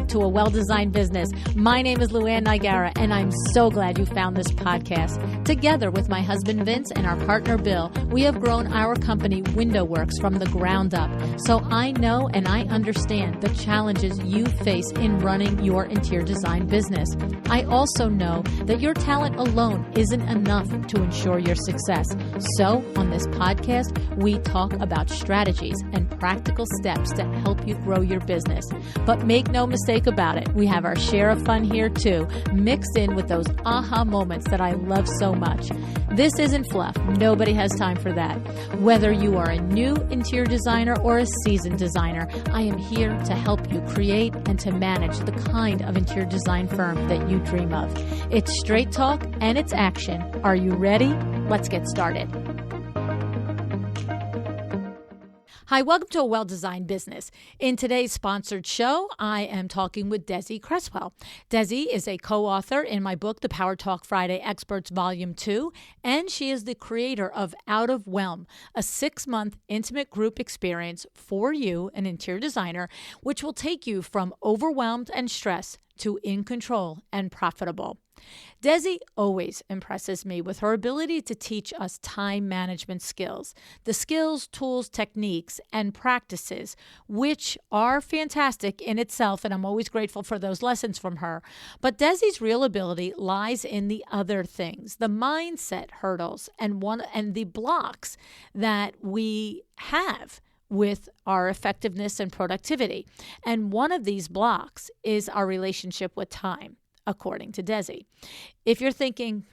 back to A Well-Designed Business. My name is LuAnn and I'm so glad you found this podcast. Together with my husband Vince and our partner Bill, we have grown our company WindowWorks from the ground up. So I know and I understand the challenges you face in running your interior design business. I also know that your talent alone isn't enough to ensure your success. So on this podcast, we talk about strategies and practical steps to help you grow your business. But make no mistake about it, we have our share of fun here too, mixed in with those aha moments that I love so much. This isn't fluff. Nobody has time for that. Whether you are a new interior designer or a seasoned designer, I am here to help you create and to manage the kind of interior design firm that you dream of. It's straight talk and it's action. Are you ready? Let's get started. Hi, welcome to A Well-Designed Business. In today's sponsored show, I am talking with Desi Creswell. Desi is a co-author in my book, The Power Talk Friday Experts Volume 2, and she is the creator of Out of Overwhelm, a 6-month intimate group experience for you, an interior designer, which will take you from overwhelmed and stressed to in control and profitable. Desi always impresses me with her ability to teach us time management skills, the skills, tools, techniques, and practices, which are fantastic in itself, and I'm always grateful for those lessons from her. But Desi's real ability lies in the other things, the mindset hurdles, and the blocks that we have with our effectiveness and productivity. And one of these blocks is our relationship with time, according to Desi. If you're thinking,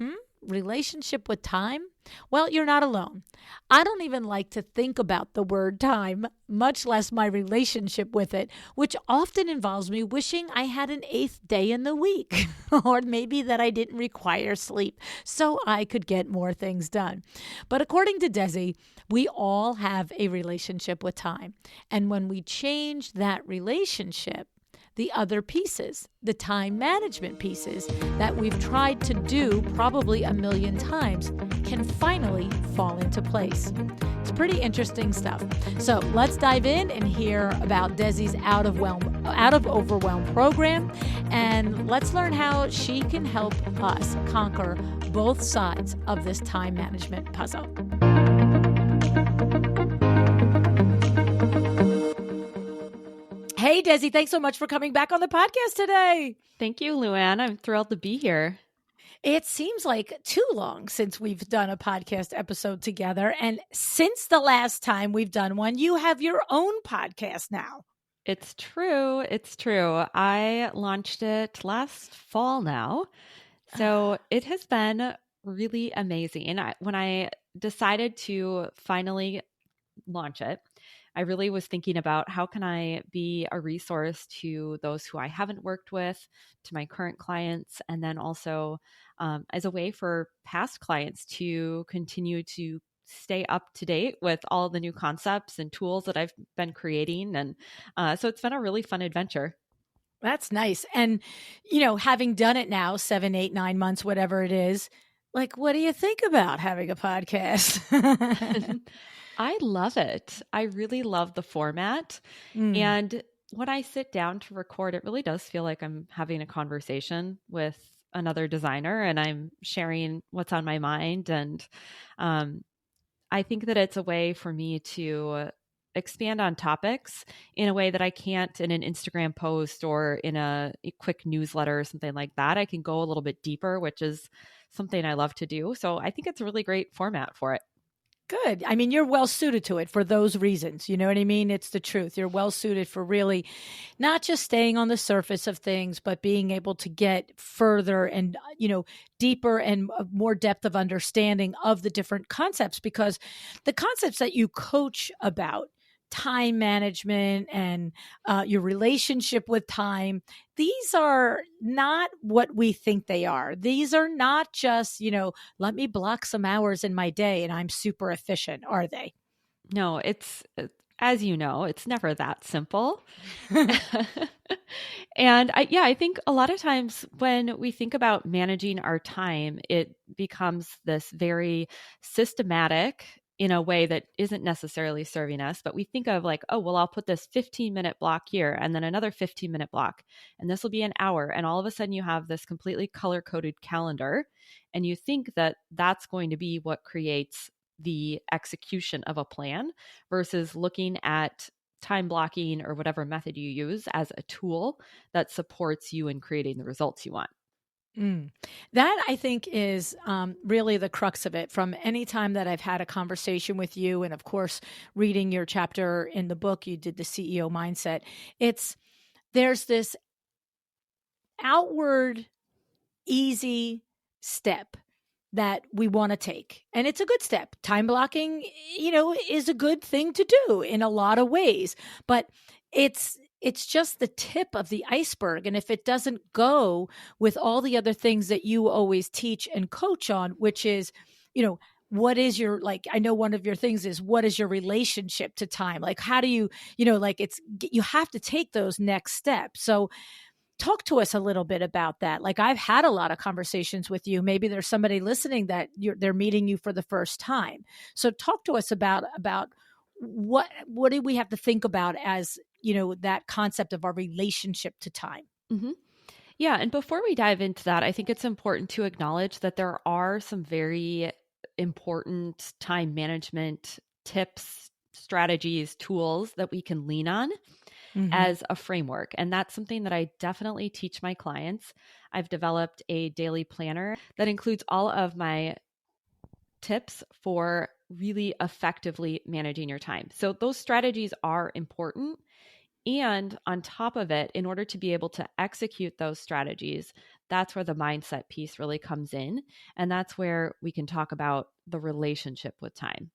relationship with time? Well, you're not alone. I don't even like to think about the word time, much less my relationship with it, which often involves me wishing I had an 8th day in the week, or maybe that I didn't require sleep so I could get more things done. But according to Desi, we all have a relationship with time. And when we change that relationship, the other pieces, the time management pieces that we've tried to do probably a million times can finally fall into place. It's pretty interesting stuff. So let's dive in and hear about Desi's Out of Overwhelm program, and let's learn how she can help us conquer both sides of this time management puzzle. Hey, Desi, thanks so much for coming back on the podcast today. Thank you, LuAnn. I'm thrilled to be here. It seems like too long since we've done a podcast episode together. And since the last time we've done one, you have your own podcast now. It's true. It's true. I launched it last fall now. So it has been really amazing. When I decided to finally launch it, I really was thinking about how can I be a resource to those who I haven't worked with, to my current clients, and then also as a way for past clients to continue to stay up to date with all the new concepts and tools that I've been creating. And so it's been a really fun adventure. That's nice. And, having done it now, 7, 8, 9 months, whatever it is, what do you think about having a podcast? I love it. I really love the format. And when I sit down to record, it really does feel like I'm having a conversation with another designer and I'm sharing what's on my mind. And I think that it's a way for me to expand on topics in a way that I can't in an Instagram post or in a quick newsletter or something like that. I can go a little bit deeper, which is something I love to do. So I think it's a really great format for it. Good. I mean, you're well suited to it for those reasons. You know what I mean? It's the truth. You're well suited for really not just staying on the surface of things, but being able to get further and, deeper and more depth of understanding of the different concepts, because the concepts that you coach about, time management and your relationship with time, these are not what we think they are. These are not just, let me block some hours in my day and I'm super efficient, are they? No, it's, as you know, it's never that simple. And I think a lot of times when we think about managing our time, it becomes this very systematic in a way that isn't necessarily serving us, but we think of like, oh, well, I'll put this 15-minute block here and then another 15-minute block, and this will be an hour. And all of a sudden you have this completely color-coded calendar, and you think that that's going to be what creates the execution of a plan versus looking at time blocking or whatever method you use as a tool that supports you in creating the results you want. That I think is really the crux of it. From any time that I've had a conversation with you, and of course, reading your chapter in the book, you did the CEO mindset. There's this outward, easy step that we want to take. And it's a good step. Time blocking, is a good thing to do in a lot of ways, but it's just the tip of the iceberg. And if it doesn't go with all the other things that you always teach and coach on, which is, what is your, like, I know one of your things is, what is your relationship to time? Like, how do you, you have to take those next steps. So talk to us a little bit about that. Like, I've had a lot of conversations with you. Maybe there's somebody listening that they're meeting you for the first time. So talk to us about what do we have to think about as, that concept of our relationship to time. Mm-hmm. Yeah. And before we dive into that, I think it's important to acknowledge that there are some very important time management tips, strategies, tools that we can lean on as a framework. And that's something that I definitely teach my clients. I've developed a daily planner that includes all of my tips for really effectively managing your time. So those strategies are important. And on top of it, in order to be able to execute those strategies, that's where the mindset piece really comes in. And that's where we can talk about the relationship with time.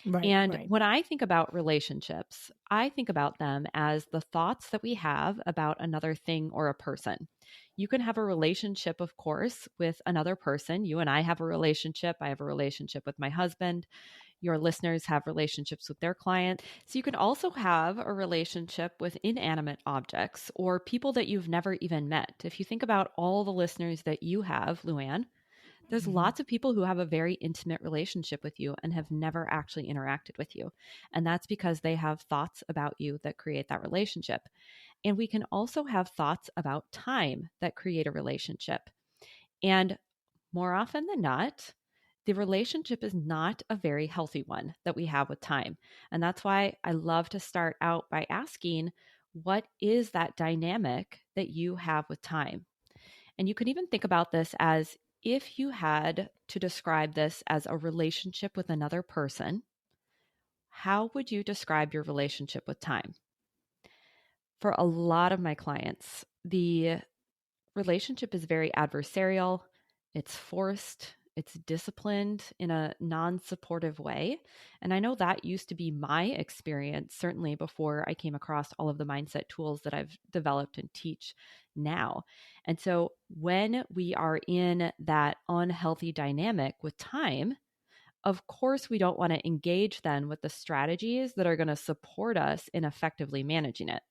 Right. When I think about relationships, I think about them as the thoughts that we have about another thing or a person. You can have a relationship, of course, with another person. You and I have a relationship. I have a relationship with my husband. Your listeners have relationships with their client. So you can also have a relationship with inanimate objects or people that you've never even met. If you think about all the listeners that you have, LuAnn, there's lots of people who have a very intimate relationship with you and have never actually interacted with you. And that's because they have thoughts about you that create that relationship. And we can also have thoughts about time that create a relationship. And more often than not, the relationship is not a very healthy one that we have with time. And that's why I love to start out by asking, what is that dynamic that you have with time? And you can even think about this as, if you had to describe this as a relationship with another person, how would you describe your relationship with time? For a lot of my clients, the relationship is very adversarial, it's forced, it's disciplined in a non-supportive way. And I know that used to be my experience, certainly before I came across all of the mindset tools that I've developed and teach now. And so when we are in that unhealthy dynamic with time, of course, we don't want to engage then with the strategies that are going to support us in effectively managing it.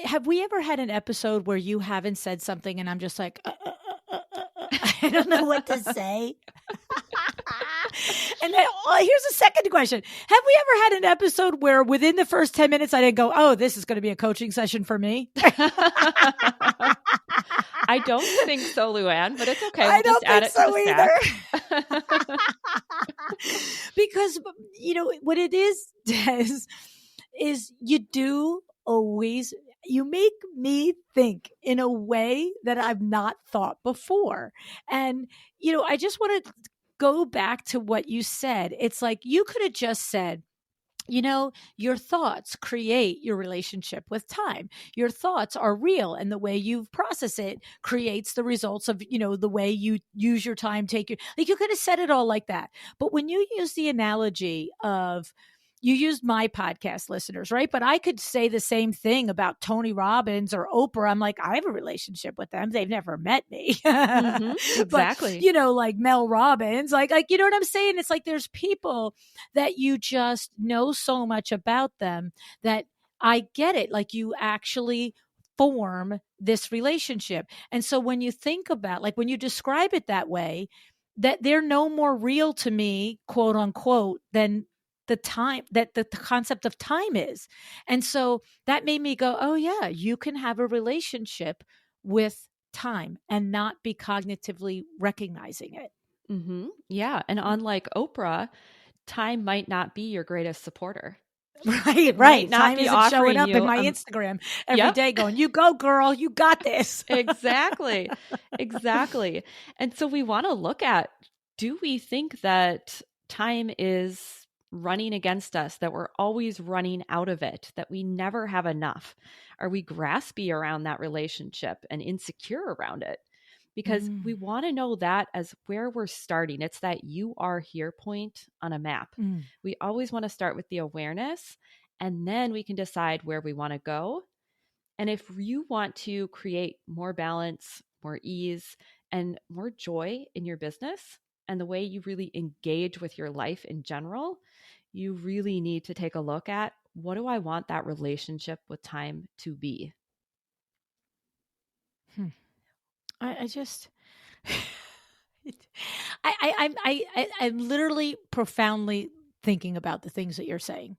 Have we ever had an episode where you haven't said something and I'm just like, I don't know what to say. And then here's a second question. Have we ever had an episode where within the first 10 minutes I didn't go, oh, this is going to be a coaching session for me? I don't think so, LuAnn, but it's okay. I don't think so either. Because, what it is, Des, is you make me think in a way that I've not thought before. And, I just want to go back to what you said. It's like, you could have just said, your thoughts create your relationship with time. Your thoughts are real, and the way you process it creates the results of, the way you use your time, you could have said it all like that. But when you use the analogy of, you used my podcast listeners, right? But I could say the same thing about Tony Robbins or Oprah. I'm like, I have a relationship with them. They've never met me. Exactly. But, like Mel Robbins, like, you know what I'm saying? It's like, there's people that you just know so much about them that I get it. Like, you actually form this relationship. And so when you think about, like, when you describe it that way, that they're no more real to me, quote unquote, than the time that the concept of time is. And so that made me go, oh yeah, you can have a relationship with time and not be cognitively recognizing it. Yeah. And unlike Oprah, time might not be your greatest supporter. Right, It might right. not Time be isn't showing offering up in you my Instagram every yep, day going, you go, girl, you got this. exactly. Exactly. And so we want to look at, do we think that time is running against us, that we're always running out of it, that we never have enough? Are we graspy around that relationship and insecure around it? Because we Mm, want to know that as where we're starting. It's that you are here point on a map. mm. We always want to start with the awareness, and then we can decide where we want to go. And if you want to create more balance, more ease, and more joy in your business and the way you really engage with your life in general, you really need to take a look at, what do I want that relationship with time to be? Hmm. I just, I'm literally profoundly thinking about the things that you're saying.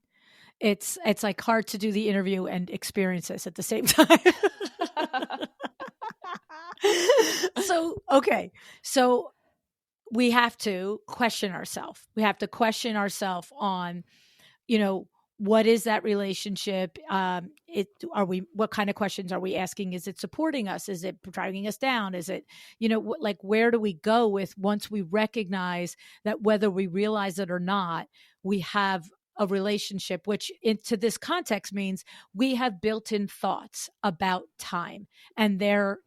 It's like hard to do the interview and experience this at the same time. So, okay. So we have to question ourselves. We have to question ourselves on, you know, what is that relationship? What kind of questions are we asking? Is it supporting us? Is it dragging us down? Is it, like, where do we go with once we recognize that whether we realize it or not, we have a relationship, which into this context means we have built in thoughts about time and they're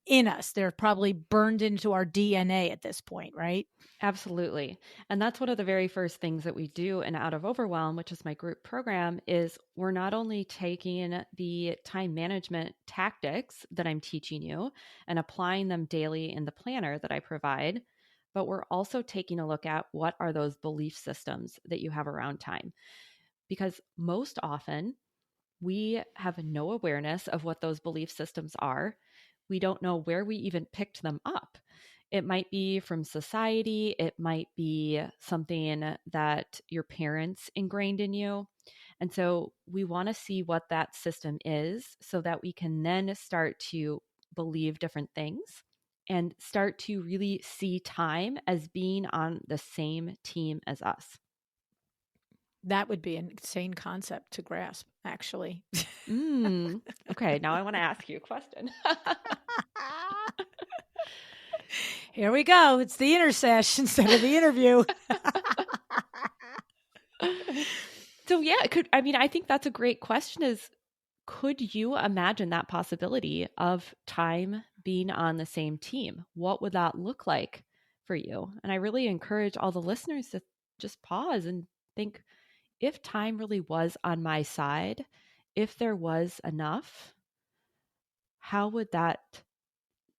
in us. They're probably burned into our DNA at this point, right? Absolutely. And that's one of the very first things that we do in Out of Overwhelm, which is my group program, is we're not only taking the time management tactics that I'm teaching you and applying them daily in the planner that I provide, but we're also taking a look at what are those belief systems that you have around time. Because most often we have no awareness of what those belief systems are. We don't know where we even picked them up. It might be from society, it might be something that your parents ingrained in you. And so we want to see what that system is so that we can then start to believe different things and start to really see time as being on the same team as us. That would be an insane concept to grasp, actually. Mm. Okay, now I want to ask you a question. Here we go. It's the intercession instead of the interview. So yeah, I think that's a great question, is could you imagine that possibility of time being on the same team? What would that look like for you? And I really encourage all the listeners to just pause and think, if time really was on my side, if there was enough, how would that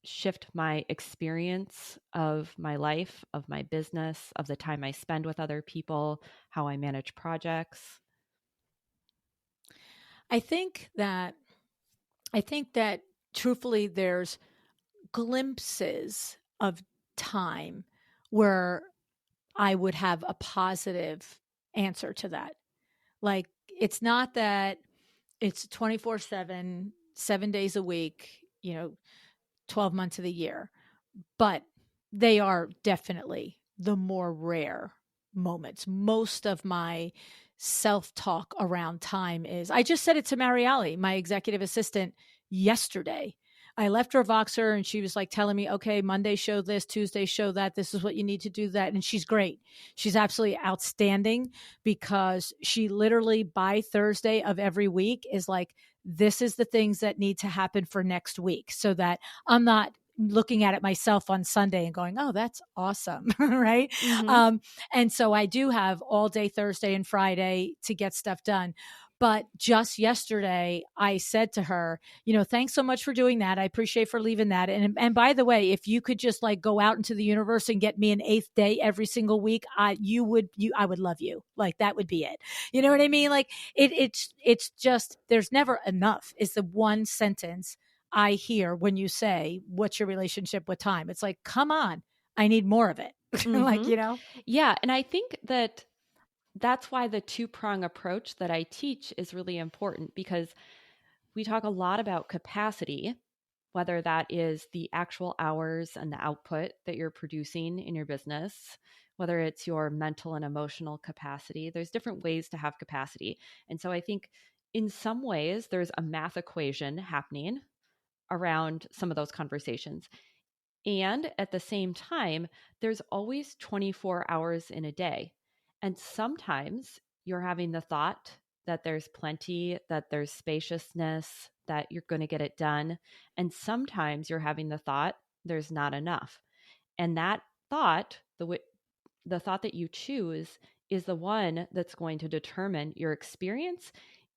shift my experience of my life, of my business, of the time I spend with other people, how I manage projects? I think that truthfully there's glimpses of time where I would have a positive answer to that. Like, it's not that it's 24/7, 7 days a week, 12 months of the year, but they are definitely the more rare moments. Most of my self-talk around time is, I just said it to Mariali, my executive assistant, yesterday. I left her Voxer and she was like telling me, okay, Monday show this, Tuesday show that, this is what you need to do that. And she's great. She's absolutely outstanding because she literally by Thursday of every week is like, this is the things that need to happen for next week so that I'm not looking at it myself on Sunday and going, oh, that's awesome. Right. Mm-hmm. And so I do have all day Thursday and Friday to get stuff done. But just yesterday, I said to her, thanks so much for doing that. I appreciate for leaving that. And by the way, if you could just like go out into the universe and get me an eighth day every single week, I would love you. Like, that would be it. You know what I mean? Like it's just, there's never enough is the one sentence I hear when you say, what's your relationship with time? It's like, come on, I need more of it. Like, Hmm. Yeah. And I think that that's why the two-prong approach that I teach is really important, because we talk a lot about capacity, whether that is the actual hours and the output that you're producing in your business, whether it's your mental and emotional capacity. There's different ways to have capacity. And so I think in some ways there's a math equation happening around some of those conversations. And at the same time, there's always 24 hours in a day. And sometimes you're having the thought that there's plenty, that there's spaciousness, that you're going to get it done. And sometimes you're having the thought there's not enough. And that thought, the thought that you choose, is the one that's going to determine your experience.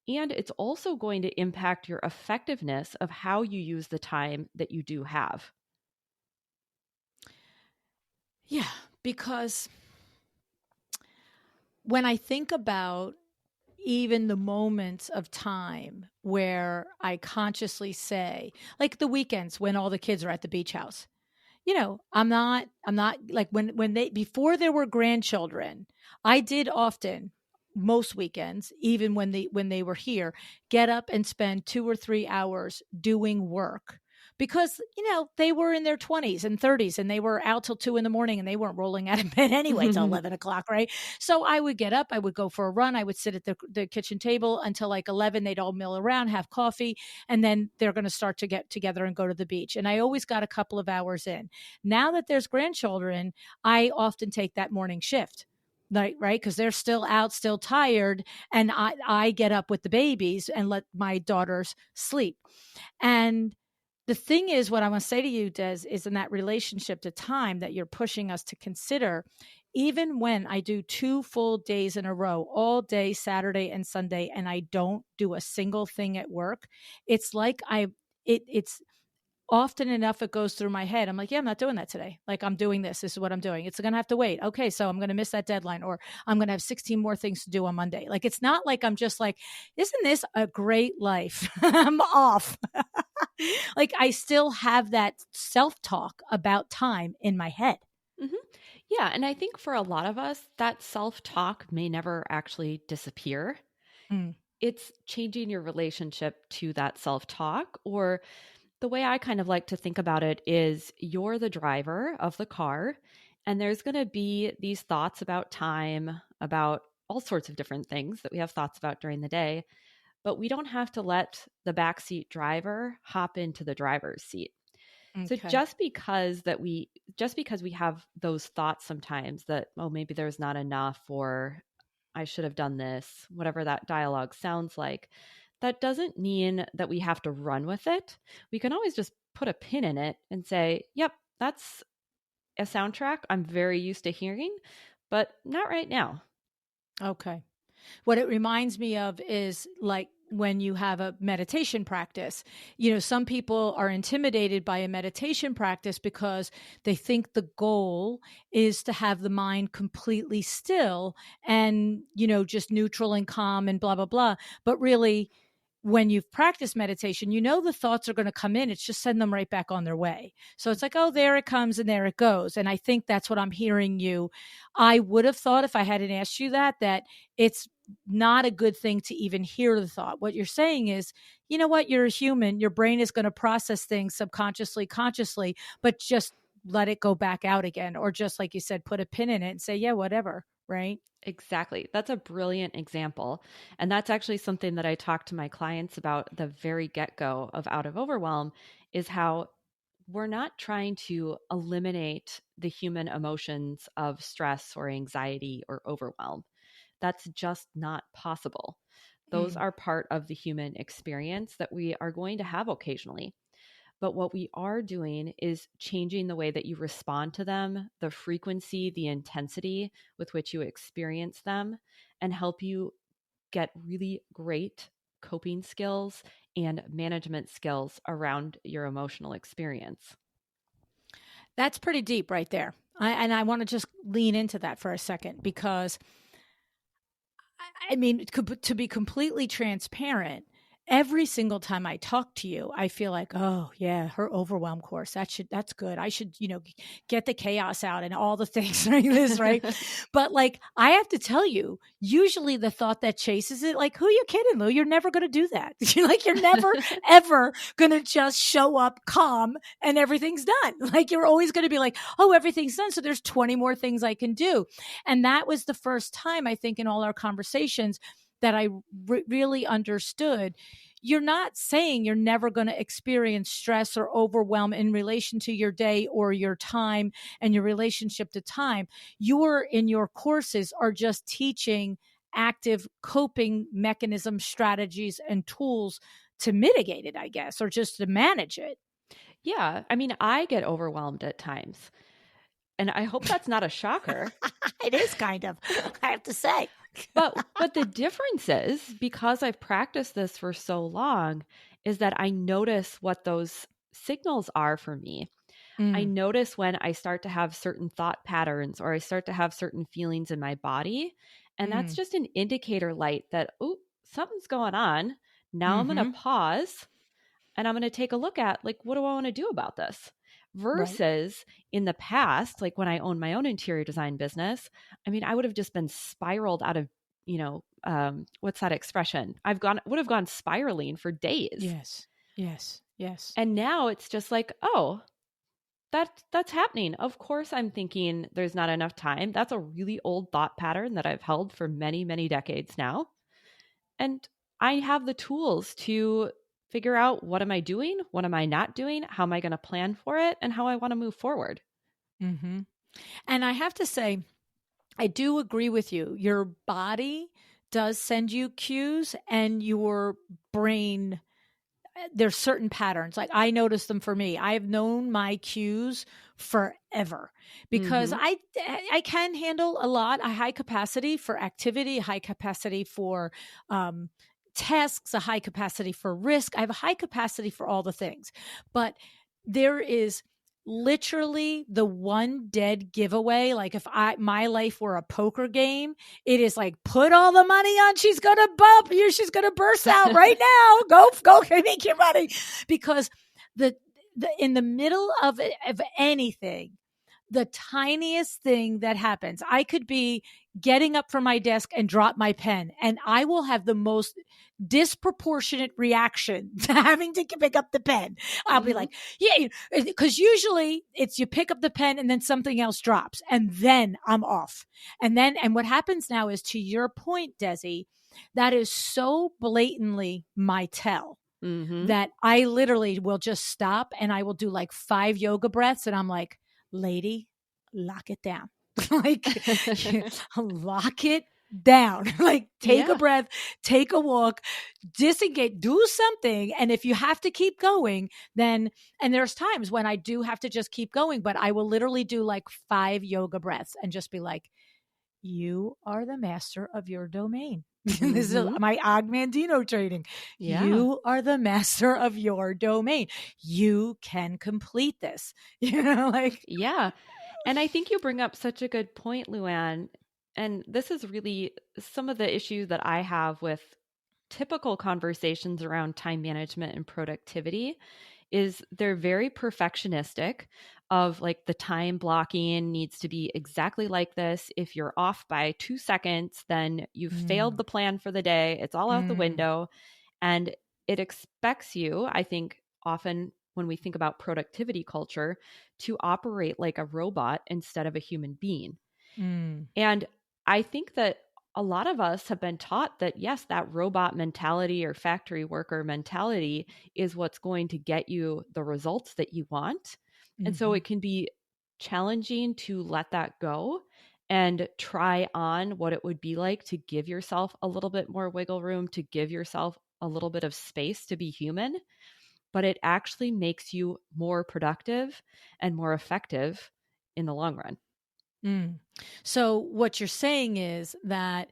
And it's also going to impact your effectiveness of how you use the time that you do have. Yeah, because when I think about even the moments of time where I consciously say, like the weekends when all the kids are at the beach house, I'm not like when they, before there were grandchildren, I did often, most weekends, even when they were here, get up and spend 2 or 3 hours doing work because they were in their 20s and 30s and they were out till 2 in the morning and they weren't rolling out of bed anyway till 11 o'clock, right? So I would get up, I would go for a run, I would sit at the kitchen table until like 11. They'd all mill around, have coffee, and then they're going to start to get together and go to the beach. And I always got a couple of hours in. Now that there's grandchildren, I often take that morning shift. Like, right, because they're still out, still tired, and I get up with the babies and let my daughters sleep. And the thing is, what I want to say to you, Des, is in that relationship to time that you're pushing us to consider, even when I do 2 full days in a row, all day, Saturday and Sunday, and I don't do a single thing at work, it's like it's often enough it goes through my head. I'm like, yeah, I'm not doing that today. Like, I'm doing this. This is what I'm doing. It's going to have to wait. Okay, so I'm going to miss that deadline, or I'm going to have 16 more things to do on Monday. Like, it's not like I'm just like, isn't this a great life? I'm off. Like, I still have that self-talk about time in my head. Mhm. Yeah. And I think for a lot of us, that self talk may never actually disappear. Mm, It's changing your relationship to that self talk. Or the way I kind of like to think about it is you're the driver of the car, and there's going to be these thoughts about time, about all sorts of different things that we have thoughts about during the day. But we don't have to let the backseat driver hop into the driver's seat. So okay. just because we have those thoughts sometimes that, oh, maybe there's not enough, or I should have done this, whatever that dialogue sounds like, that doesn't mean that we have to run with it. We can always just put a pin in it and say, yep, that's a soundtrack I'm very used to hearing, but not right now. Okay. What it reminds me of is like when you have a meditation practice. Some people are intimidated by a meditation practice because they think the goal is to have the mind completely still and, just neutral and calm and blah, blah, blah. But really, when you've practiced meditation, the thoughts are going to come in. It's just send them right back on their way. So it's like, oh, there it comes and there it goes. And I think that's what I'm hearing you. I would have thought if I hadn't asked you that it's not a good thing to even hear the thought. What you're saying is, you know what? You're a human. Your brain is going to process things subconsciously, consciously, but just let it go back out again. Or just like you said, put a pin in it and say, yeah, whatever. Right. Exactly. That's a brilliant example. And that's actually something that I talk to my clients about the very get-go of Out of Overwhelm, is how we're not trying to eliminate the human emotions of stress or anxiety or overwhelm. That's just not possible. Those Mm. are part of the human experience that we are going to have occasionally. But what we are doing is changing the way that you respond to them, the frequency, the intensity with which you experience them, and help you get really great coping skills and management skills around your emotional experience. That's pretty deep right there. And I want to just lean into that for a second because, I mean, to be completely transparent, every single time I talk to you, I feel like, oh yeah, her overwhelm course. That's good. I should, get the chaos out and all the things like this, right? But like, I have to tell you, usually the thought that chases it, like, who you kidding, Lou? You're never going to do that. You're never, ever going to just show up calm and everything's done. Like, you're always going to be like, oh, everything's done. So there's 20 more things I can do. And that was the first time, I think, in all our conversations that I really understood. You're not saying you're never going to experience stress or overwhelm in relation to your day or your time and your relationship to time. In your courses are just teaching active coping mechanism strategies and tools to mitigate it, I guess, or just to manage it. Yeah. I mean, I get overwhelmed at times. And I hope that's not a shocker. It is kind of, I have to say. But the difference is, because I've practiced this for so long, is that I notice what those signals are for me. I notice when I start to have certain thought patterns or I start to have certain feelings in my body. And that's just an indicator light that, oh, something's going on. Now I'm going to pause and I'm going to take a look at, like, what do I want to do about this? Versus in the past, like when I owned my own interior design business, I mean, I would have just been spiraled out of, what's that expression? Would have gone spiraling for days. Yes. And now it's just like, oh, that's happening. Of course, I'm thinking there's not enough time. That's a really old thought pattern that I've held for many, many decades now. And I have the tools to figure out, what am I doing? What am I not doing? How am I going to plan for it? And how I want to move forward. Mm-hmm. And I have to say, I do agree with you. Your body does send you cues, and your brain, there's certain patterns. Like, I notice them for me. I've known my cues forever because I can handle a lot, a high capacity for activity, a high capacity for tasks, a high capacity for risk. I have a high capacity for all the things. But there is literally the one dead giveaway. Like, if my life were a poker game, it is like, put all the money on, she's gonna bump you, she's gonna burst out right now, go make your money. Because the in the middle of anything, the tiniest thing that happens, I could be getting up from my desk and drop my pen, and I will have the most disproportionate reaction to having to pick up the pen. I'll be like, yeah, because usually it's you pick up the pen and then something else drops, and then I'm off. And what happens now is, to your point, Desi, that is so blatantly my tell. That I literally will just stop and I will do like 5 yoga breaths, and I'm like, lady, lock it down. Like, lock it down. Like, take a breath, take a walk, disengage, do something. And if you have to keep going, then, and there's times when I do have to just keep going, but I will literally do like 5 yoga breaths and just be like, you are the master of your domain. This is my Og Mandino training. Yeah. You are the master of your domain. You can complete this. Yeah. And I think you bring up such a good point, LuAnn. And this is really some of the issues that I have with typical conversations around time management and productivity. Is they're very perfectionistic of, like, the time blocking needs to be exactly like this. If you're off by 2 seconds, then you've failed the plan for the day. It's all out the window. And it expects you, I think, often when we think about productivity culture, to operate like a robot instead of a human being. And I think that a lot of us have been taught that, yes, that robot mentality or factory worker mentality is what's going to get you the results that you want. And so it can be challenging to let that go and try on what it would be like to give yourself a little bit more wiggle room, to give yourself a little bit of space to be human. But it actually makes you more productive and more effective in the long run. So what you're saying is that,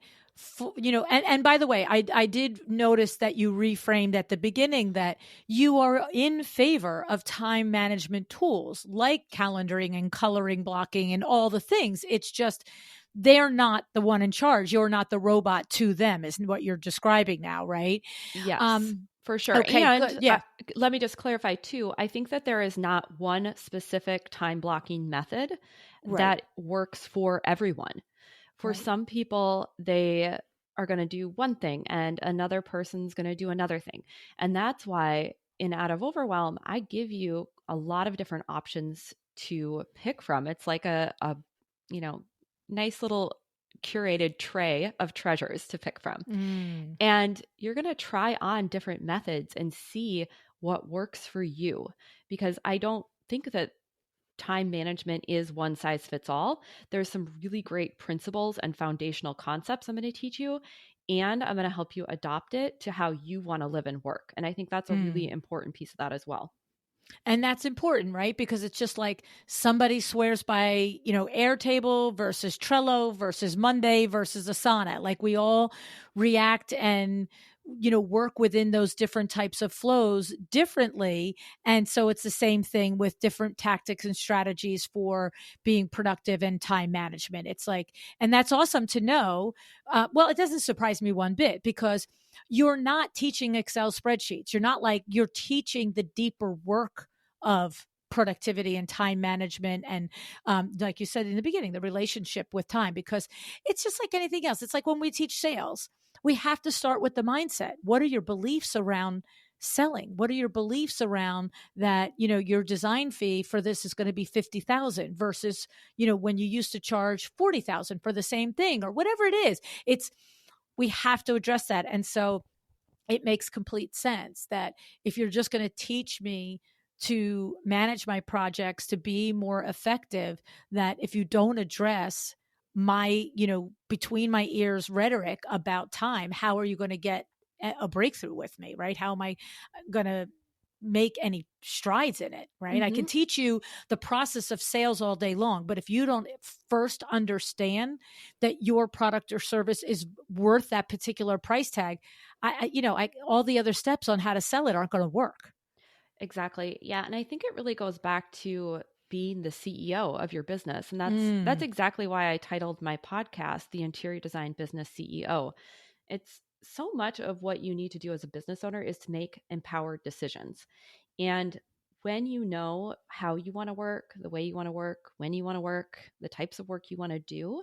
and by the way, I did notice that you reframed at the beginning that you are in favor of time management tools like calendaring and coloring blocking and all the things. It's just, they're not the one in charge. You're not the robot to them, is what you're describing now, right? Yes. For sure. Okay, good. And Yeah. let me just clarify too. I think that there is not one specific time blocking method Right. that works for everyone. For Right. some people, they are going to do one thing and another person's going to do another thing. And that's why in Out of Overwhelm, I give you a lot of different options to pick from. It's like a you know, nice little curated tray of treasures to pick from. Mm. And you're going to try on different methods and see what works for you. Because I don't think that time management is one size fits all. There's some really great principles and foundational concepts I'm going to teach you. And I'm going to help you adopt it to how you want to live and work. And I think that's a really Mm. important piece of that as well. And that's important, right? Because it's just like somebody swears by, Airtable versus Trello versus Monday versus Asana. Like we all react and, work within those different types of flows differently. And so it's the same thing with different tactics and strategies for being productive and time management. It's like, and that's awesome to know. Well, it doesn't surprise me one bit because you're not teaching Excel spreadsheets. You're teaching the deeper work of productivity and time management and like you said in the beginning, the relationship with time, because it's just like anything else. It's like when we teach sales, we have to start with the mindset. What are your beliefs around selling? What are your beliefs around that, your design fee for this is going to be 50,000 versus, when you used to charge 40,000 for the same thing or whatever it is. We have to address that. And so it makes complete sense that if you're just going to teach me to manage my projects to be more effective, that if you don't address my, between my ears rhetoric about time, how are you going to get a breakthrough with me, right? How am I going to make any strides in it, right? I Mm-hmm. can teach you the process of sales all day long, but if you don't first understand that your product or service is worth that particular price tag, all the other steps on how to sell it aren't going to work. Exactly. Yeah, and I think it really goes back to being the CEO of your business. And that's Mm, exactly why I titled my podcast The Interior Design Business CEO. It's so much of what you need to do as a business owner is to make empowered decisions. And when you know how you want to work, the way you want to work, when you want to work, the types of work you want to do,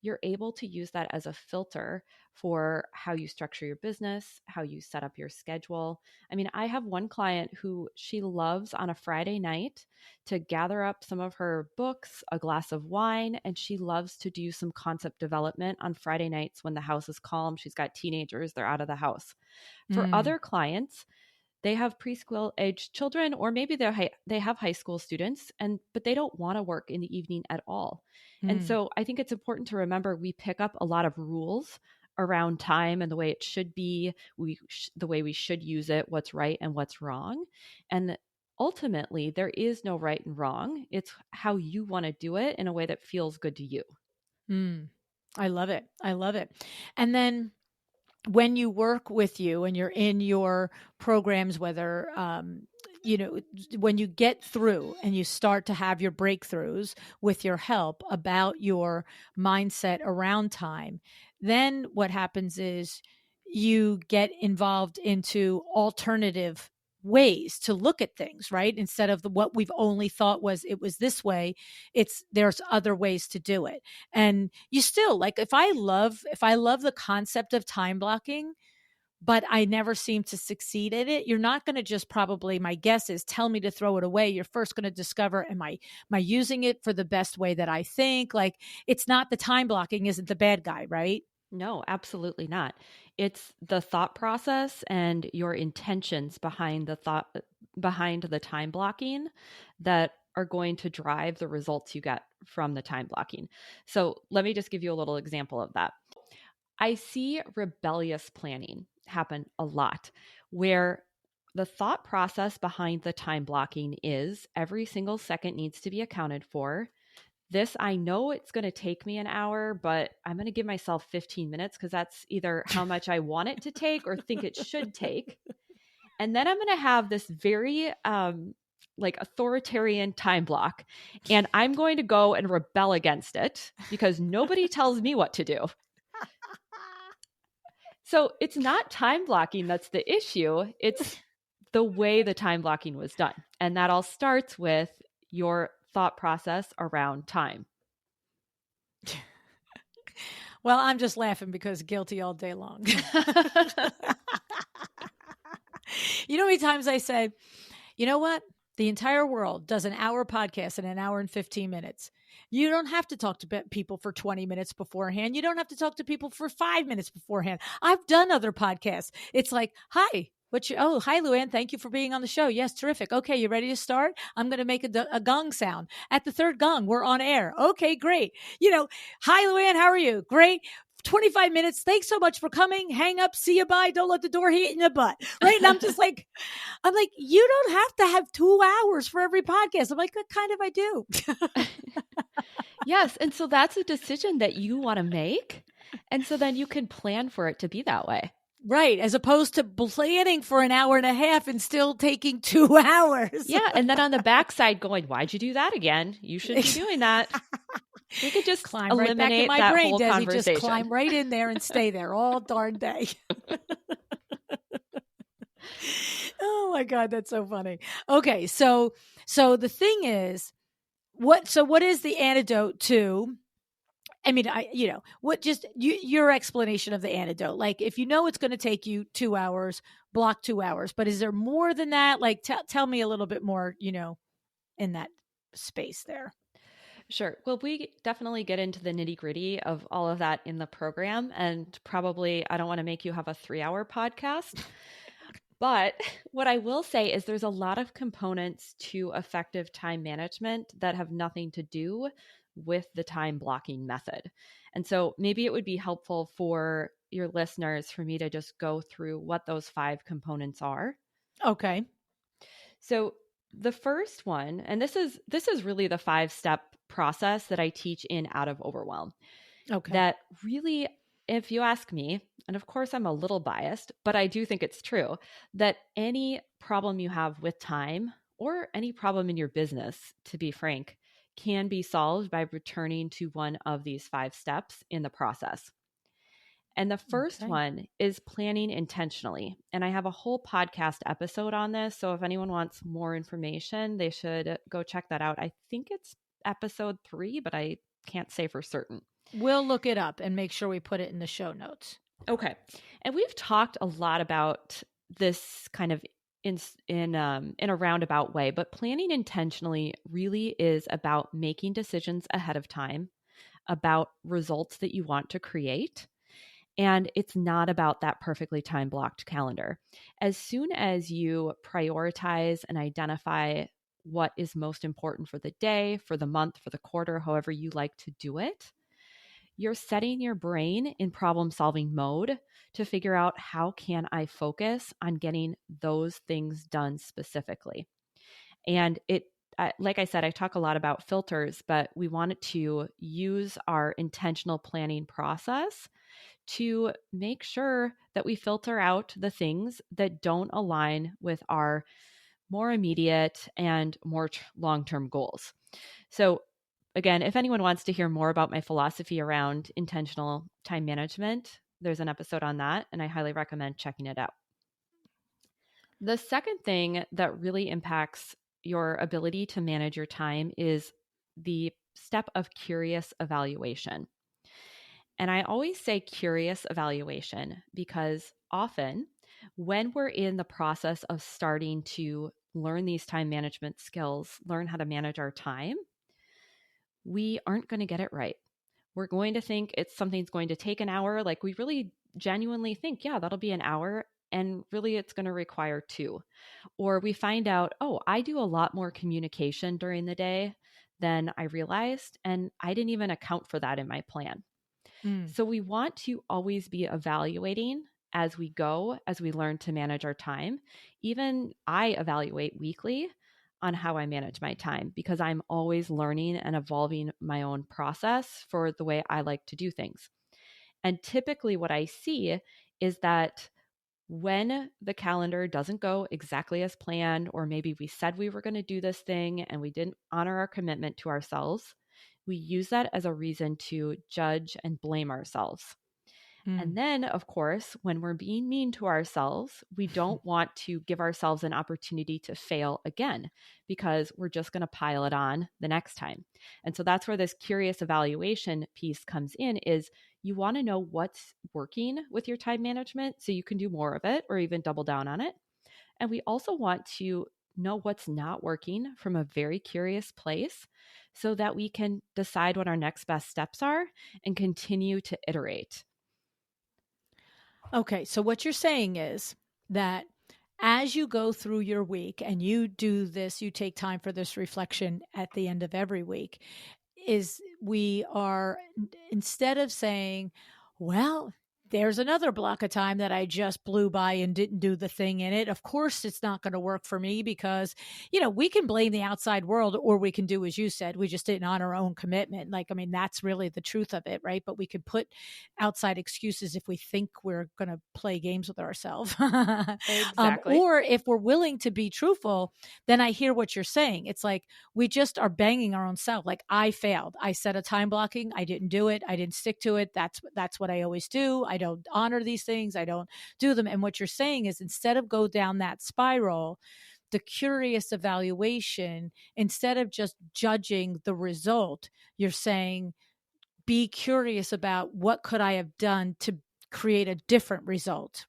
you're able to use that as a filter for how you structure your business, how you set up your schedule. I mean, I have one client who she loves on a Friday night to gather up some of her books, a glass of wine, and she loves to do some concept development on Friday nights when the house is calm. She's got teenagers, they're out of the house. For mm, other clients, they have preschool age children, or maybe they have high school students, but they don't want to work in the evening at all. And mm, so I think it's important to remember we pick up a lot of rules around time and the way it should be, the way we should use it, what's right and what's wrong. And ultimately, there is no right and wrong. It's how you want to do it in a way that feels good to you. mm. I love it. I love it. And then when you work with you and you're in your programs, whether, when you get through and you start to have your breakthroughs with your help about your mindset around time, then what happens is you get involved into alternative ways to look at things, right? Instead of what we've only thought was it was this way, there's other ways to do it. And you still like if I love the concept of time blocking, but I never seem to succeed at it, you're not going to just probably, my guess is, tell me to throw it away. You're first going to discover, am I using it for the best way that I think? Like, it's not the time blocking isn't the bad guy, right? No, absolutely not. It's the thought process and your intentions behind the time blocking that are going to drive the results you get from the time blocking. So, let me just give you a little example of that. I see rebellious planning happen a lot where the thought process behind the time blocking is every single second needs to be accounted for. This, I know it's going to take me an hour, but I'm going to give myself 15 minutes because that's either how much I want it to take or think it should take. And then I'm going to have this very like authoritarian time block, and I'm going to go and rebel against it because nobody tells me what to do. So it's not time blocking that's the issue. It's the way the time blocking was done. And that all starts with your thought process around time. Well, I'm just laughing because guilty all day long. You know how many times I say, you know what? The entire world does an hour podcast in an hour and 15 minutes. You don't have to talk to people for 20 minutes beforehand. You don't have to talk to people for 5 minutes beforehand. I've done other podcasts. It's like, hi, hi, LuAnn. Thank you for being on the show. Yes, terrific. Okay, you ready to start? I'm going to make a gong sound. At the third gong, we're on air. Okay, great. Hi, LuAnn. How are you? Great. 25 minutes. Thanks so much for coming. Hang up. See you. Bye. Don't let the door hit you in the butt. Right. And I'm like, you don't have to have 2 hours for every podcast. I'm like, kind of, I do. Yes. And so that's a decision that you want to make. And so then you can plan for it to be that way. Right. As opposed to planning for an hour and a half and still taking 2 hours. Yeah. And then on the backside going, why'd you do that again? You shouldn't be doing that. We could just climb right back in my that brain, whole Desi. conversation. Just climb right in there and stay there all darn day. Oh my God, that's so funny. Okay, so the thing is, what is the antidote to? I mean, your explanation of the antidote? Like, if you know it's going to take you 2 hours, block 2 hours. But is there more than that? Like, tell me a little bit more. In that space there. Sure. Well, we definitely get into the nitty gritty of all of that in the program. And probably, I don't want to make you have a 3-hour podcast. But what I will say is there's a lot of components to effective time management that have nothing to do with the time blocking method. And so maybe it would be helpful for your listeners for me to just go through what those 5 components are. Okay. So the first one, and this is really the 5-step process that I teach in Out of Overwhelm. Okay. That really, if you ask me, and of course I'm a little biased, but I do think it's true, that any problem you have with time or any problem in your business, to be frank, can be solved by returning to one of these 5 steps in the process. And the first one is planning intentionally. And I have a whole podcast episode on this. So if anyone wants more information, they should go check that out. I think it's episode 3, but I can't say for certain. We'll look it up and make sure we put it in the show notes. Okay. And we've talked a lot about this kind of in a roundabout way, but planning intentionally really is about making decisions ahead of time about results that you want to create. And it's not about that perfectly time blocked calendar. As soon as you prioritize and identify what is most important for the day, for the month, for the quarter, however you like to do it, you're setting your brain in problem solving mode to figure out how can I focus on getting those things done specifically. And like I said, I talk a lot about filters, but we wanted to use our intentional planning process to make sure that we filter out the things that don't align with our more immediate and more long-term goals. So again, if anyone wants to hear more about my philosophy around intentional time management, there's an episode on that, and I highly recommend checking it out. The second thing that really impacts your ability to manage your time is the step of curious evaluation. And I always say curious evaluation because often when we're in the process of starting to learn these time management skills, learn how to manage our time, we aren't going to get it right. We're going to think something's going to take an hour. Like we really genuinely think, yeah, that'll be an hour. And really it's going to require 2. Or we find out, oh, I do a lot more communication during the day than I realized. And I didn't even account for that in my plan. So we want to always be evaluating as we go, as we learn to manage our time. Even I evaluate weekly on how I manage my time because I'm always learning and evolving my own process for the way I like to do things. And typically what I see is that when the calendar doesn't go exactly as planned, or maybe we said we were going to do this thing and we didn't honor our commitment to ourselves, we use that as a reason to judge and blame ourselves. And then, of course, when we're being mean to ourselves, we don't want to give ourselves an opportunity to fail again because we're just going to pile it on the next time. And so that's where this curious evaluation piece comes in is you want to know what's working with your time management so you can do more of it or even double down on it. And we also want to know what's not working from a very curious place so that we can decide what our next best steps are and continue to iterate. Okay, so what you're saying is that as you go through your week and you do this, you take time for this reflection at the end of every week, is we are, instead of saying, well, there's another block of time that I just blew by and didn't do the thing in it. Of course, it's not going to work for me because, we can blame the outside world, or we can do, as you said, we just didn't honor our own commitment. Like, I mean, that's really the truth of it, right? But we could put outside excuses if we think we're going to play games with ourselves. Exactly. Or if we're willing to be truthful, then I hear what you're saying. It's like we just are banging our own self. Like, I failed. I set a time blocking. I didn't do it. I didn't stick to it. That's what I always do. I don't honor these things. I don't do them. And what you're saying is, instead of go down that spiral, the curious evaluation, instead of just judging the result, you're saying, be curious about what could I have done to create a different result.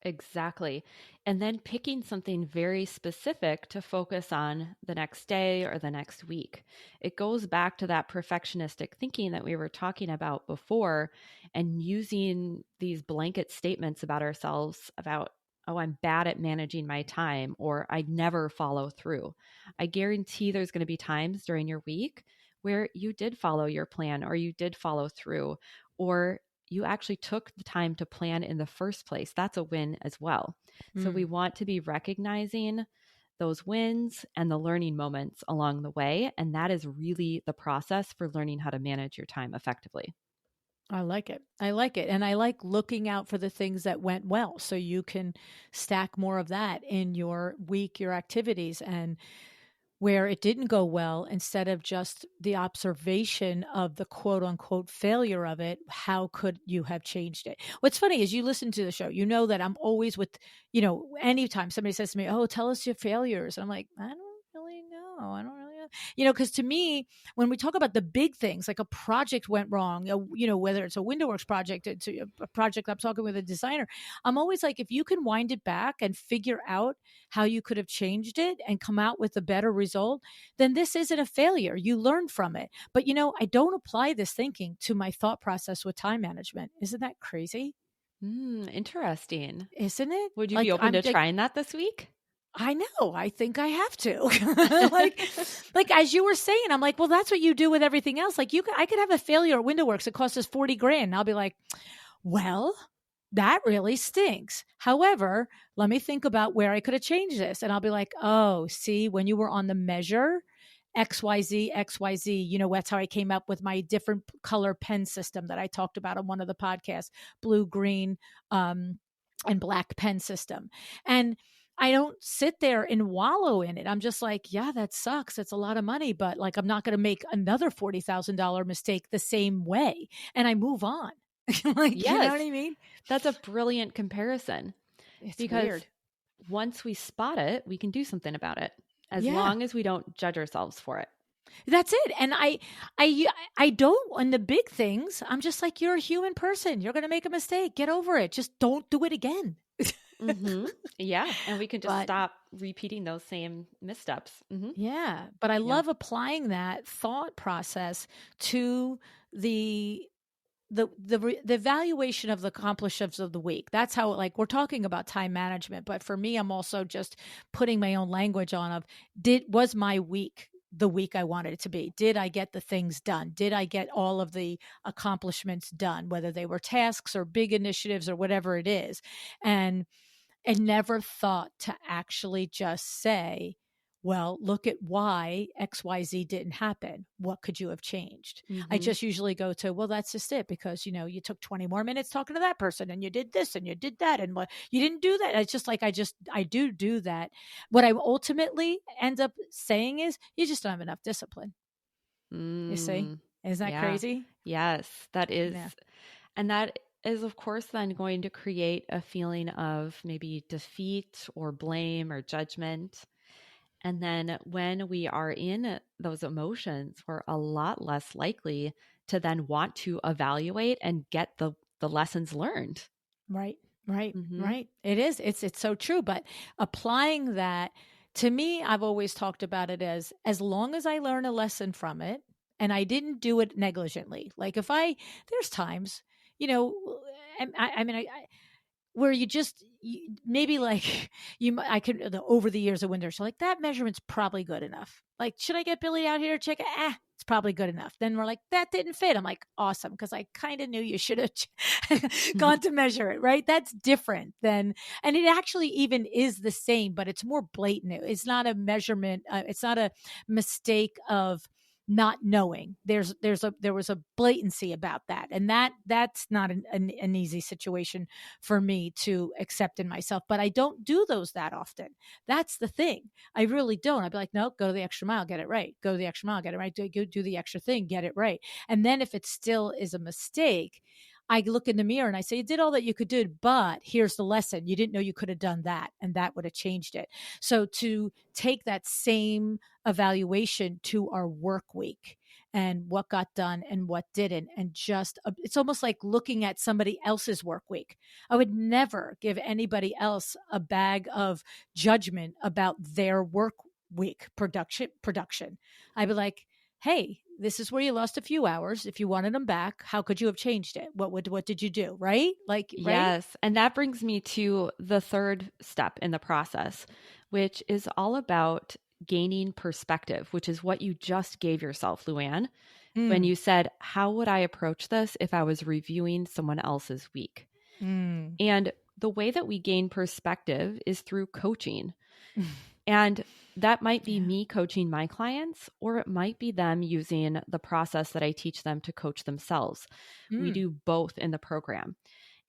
Exactly. And then picking something very specific to focus on the next day or the next week. It goes back to that perfectionistic thinking that we were talking about before and using these blanket statements about ourselves about, oh, I'm bad at managing my time or I never follow through. I guarantee there's going to be times during your week where you did follow your plan or you did follow through or you actually took the time to plan in the first place. That's a win as well. So we want to be recognizing those wins and the learning moments along the way. And that is really the process for learning how to manage your time effectively. I like it. I like it. And I like looking out for the things that went well. So you can stack more of that in your week, your activities. And where it didn't go well, instead of just the observation of the quote unquote failure of it, how could you have changed it? What's funny is you listen to the show, you know that I'm always with, anytime somebody says to me, oh, tell us your failures. And I'm like, I don't really know. I don't really know. Because to me, when we talk about the big things, like a project went wrong, whether it's a WindowWorks project, it's a project I'm talking with a designer, I'm always like, if you can wind it back and figure out how you could have changed it and come out with a better result, then this isn't a failure. You learn from it. But, I don't apply this thinking to my thought process with time management. Isn't that crazy? Interesting. Isn't it? Would you Like, be open to trying that this week? I know. I think I have to. like as you were saying, I'm like, well, that's what you do with everything else. Like I could have a failure at WindowWorks. It costs us 40 grand. And I'll be like, well, that really stinks. However, let me think about where I could have changed this. And I'll be like, oh, see, when you were on the measure, XYZ, XYZ, that's how I came up with my different color pen system that I talked about on one of the podcasts, blue, green, and black pen system. And I don't sit there and wallow in it. I'm just like, yeah, that sucks. It's a lot of money, but like, I'm not going to make another $40,000 mistake the same way. And I move on. Like, yes. You know what I mean? That's a brilliant comparison. It's because weird. Once we spot it, we can do something about it as long as we don't judge ourselves for it. That's it. And I don't, on the big things, I'm just like, you're a human person. You're going to make a mistake. Get over it. Just don't do it again. Yeah. And we can just stop repeating those same missteps. Yeah. But I love applying that thought process to the evaluation of the accomplishments of the week. That's how, like, we're talking about time management, but for me, I'm also just putting my own language on of, was my week the week I wanted it to be? Did I get the things done? Did I get all of the accomplishments done, whether they were tasks or big initiatives or whatever it is? And never thought to actually just say, well, look at why XYZ didn't happen. What could you have changed? I just usually go to, well, that's just it, because, you took 20 more minutes talking to that person and you did this and you did that and what you didn't do that. It's just like, I do that. What I ultimately end up saying is, you just don't have enough discipline. You see? Is that crazy? Yes, that is. Yeah. And that is, of course, then going to create a feeling of maybe defeat or blame or judgment. And then when we are in those emotions, we're a lot less likely to then want to evaluate and get the lessons learned. Right, right, Hmm. right. It is. It's so true. But applying that to me, I've always talked about it as long as I learn a lesson from it and I didn't do it negligently. Like if I there's times, you know, I mean, where you just maybe like I could over the years of winter, so like that measurement's probably good enough. Like, should I get Billy out here to check it? It's probably good enough. Then we're like, that didn't fit. I'm like, awesome, because I kind of knew you should have gone to measure it, right? That's different than, and it actually even is the same, but it's more blatant. It's not a measurement. It's not a mistake of not knowing. There was a blatancy about that, and that's not an easy situation for me to accept in myself. But I don't do those that often. That's the thing. I really don't. I'd be like, nope, go the extra mile, get it right. Go the extra mile, get it right. Do the extra thing, get it right. And then if it still is a mistake, I look in the mirror and I say, you did all that you could do, but here's the lesson. You didn't know you could have done that, and that would have changed it. So to take that same evaluation to our work week and what got done and what didn't, and just it's almost like looking at somebody else's work week. I would never give anybody else a bag of judgment about their work week production. I'd be like, hey, this is where you lost a few hours. If you wanted them back, how could you have changed it? What did you do? Right? Like, right? Yes. And that brings me to the third step in the process, which is all about gaining perspective, which is what you just gave yourself, LuAnn, when Mm, you said, how would I approach this if I was reviewing someone else's week? mm. And the way that we gain perspective is through coaching. And that might be Yeah. me coaching my clients, or it might be them using the process that I teach them to coach themselves. We Mm, do both in the program.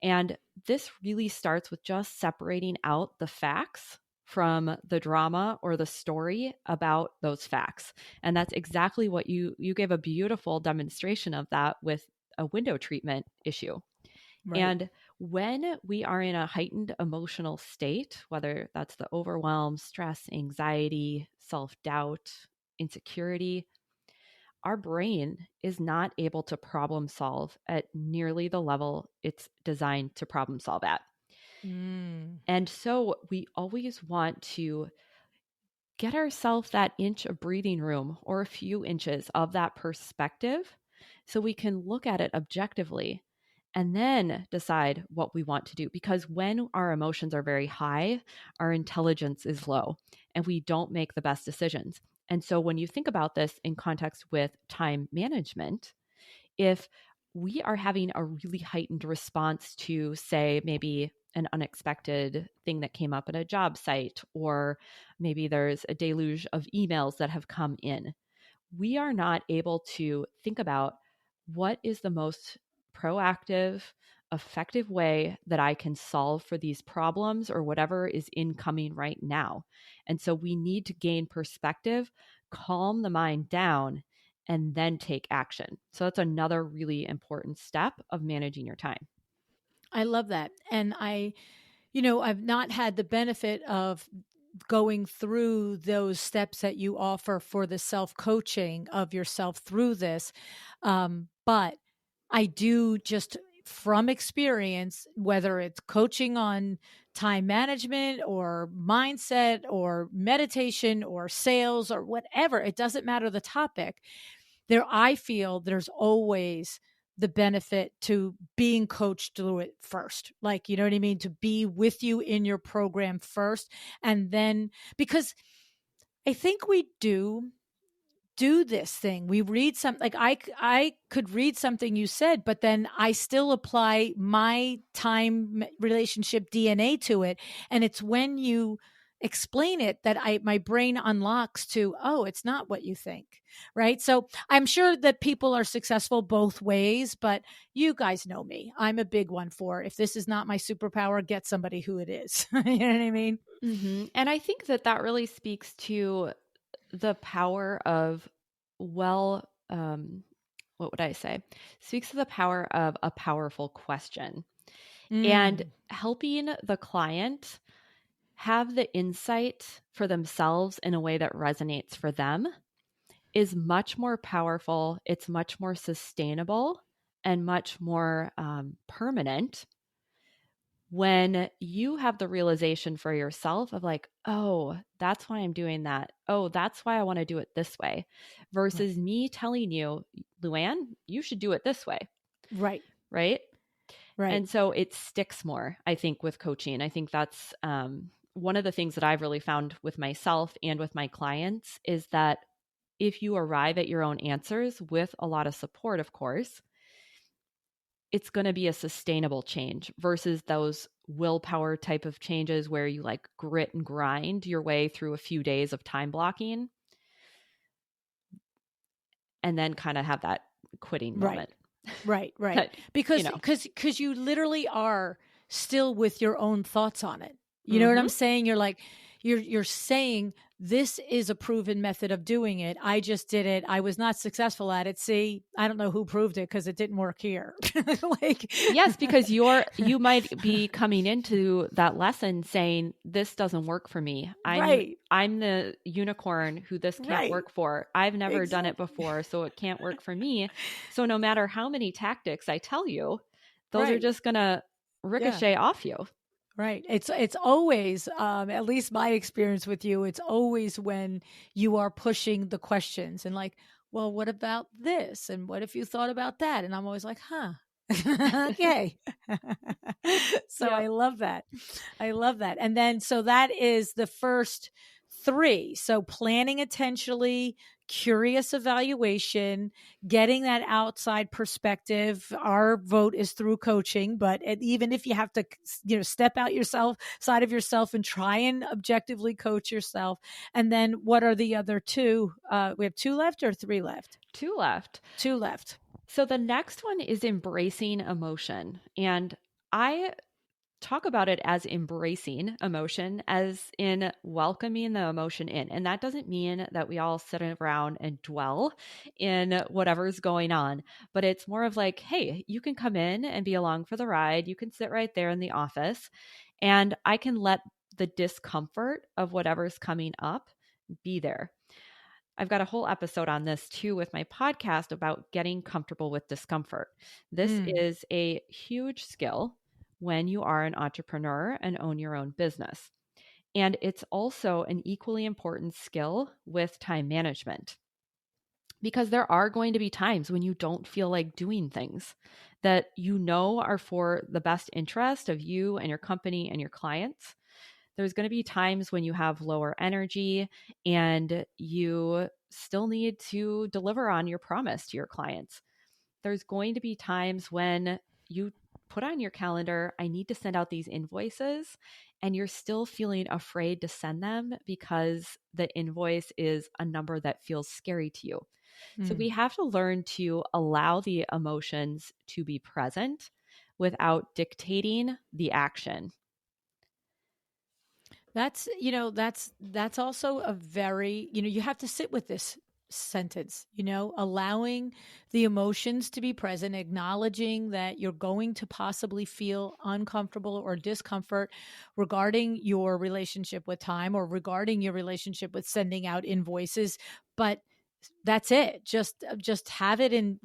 And this really starts with just separating out the facts from the drama or the story about those facts. And that's exactly what you gave a beautiful demonstration of that with a window treatment issue. right. And when we are in a heightened emotional state, whether that's the overwhelm, stress, anxiety, self doubt, insecurity, our brain is not able to problem solve at nearly the level it's designed to problem solve at. Mm, And so we always want to get ourselves that inch of breathing room or a few inches of that perspective so we can look at it objectively and then decide what we want to do. Because when our emotions are very high, our intelligence is low and we don't make the best decisions. And so when you think about this in context with time management, if we are having a really heightened response to, say, maybe an unexpected thing that came up at a job site, or maybe there's a deluge of emails that have come in, we are not able to think about what is the most proactive, effective way that I can solve for these problems or whatever is incoming right now. And so we need to gain perspective, calm the mind down, and then take action. So that's another really important step of managing your time. I love that. And I've not had the benefit of going through those steps that you offer for the self coaching of yourself through this. But I do just from experience, whether it's coaching on time management or mindset or meditation or sales or whatever, it doesn't matter the topic. I feel there's always the benefit to being coached through it first. Like, you know what I mean? To be with you in your program first. And then, because I think we do this thing. We read something like I could read something you said, but then I still apply my time relationship DNA to it. And it's when you explain it that my brain unlocks to, oh, it's not what you think. Right. So I'm sure that people are successful both ways, but you guys know me. I'm a big one for if this is not my superpower, get somebody who it is. You know what I mean? And I think that that really speaks to the power of well what would I say? Speaks to the power of a powerful question and Mm, helping the client have the insight for themselves in a way that resonates for them is much more powerful. It's much more sustainable and much more permanent when you have the realization for yourself of like, oh, that's why I'm doing that. Oh, that's why I want to do it this way right, versus me telling you, LuAnn, you should do it this way. right, Right. right. And so it sticks more, I think, with coaching. I think that's one of the things that I've really found with myself and with my clients is that if you arrive at your own answers with a lot of support, of course, it's going to be a sustainable change versus those willpower type of changes where you like grit and grind your way through a few days of time blocking and then kind of have that quitting Right. moment. Right, right. But, you Because know, because you literally are still with your own thoughts on it. You know what I'm mhm. saying? You're like you're saying this is a proven method of doing it. I just did it. I was not successful at it. See, I don't know who proved it because it didn't work here. Like Yes, because you might be coming into that lesson saying this doesn't work for me. right, I'm the unicorn who this can't right. work for. I've never done it Exactly. before, so it can't work for me. So no matter how many tactics I tell you, those are Right. just going to Yeah. ricochet off you. Right. It's always, at least my experience with you, it's always when you are pushing the questions and like, well, what about this? And what if you thought about that? And I'm always like, huh. Okay. So Yep. I love that. I love that. And then, so that is the first three. So planning intentionally, curious evaluation, getting that outside perspective. Our vote is through coaching, but even if you have to, step out yourself, side of yourself and try and objectively coach yourself. And then what are the other two? We have two left or three left? Two left. Two left. So the next one is embracing emotion. And I talk about it as embracing emotion, as in welcoming the emotion in. And that doesn't mean that we all sit around and dwell in whatever's going on, but it's more of like, hey, you can come in and be along for the ride. You can sit right there in the office, and I can let the discomfort of whatever's coming up be there. I've got a whole episode on this too with my podcast about getting comfortable with discomfort. This Mm, is a huge skill when you are an entrepreneur and own your own business. And it's also an equally important skill with time management because there are going to be times when you don't feel like doing things that you know are for the best interest of you and your company and your clients. There's going to be times when you have lower energy and you still need to deliver on your promise to your clients. There's going to be times when you put on your calendar, I need to send out these invoices, and you're still feeling afraid to send them because the invoice is a number that feels scary to you. So mm. we have to learn to allow the emotions to be present without dictating the action. That's also a very, you have to sit with this sentence, allowing the emotions to be present, acknowledging that you're going to possibly feel uncomfortable or discomfort regarding your relationship with time or regarding your relationship with sending out invoices, but that's it. Just have it and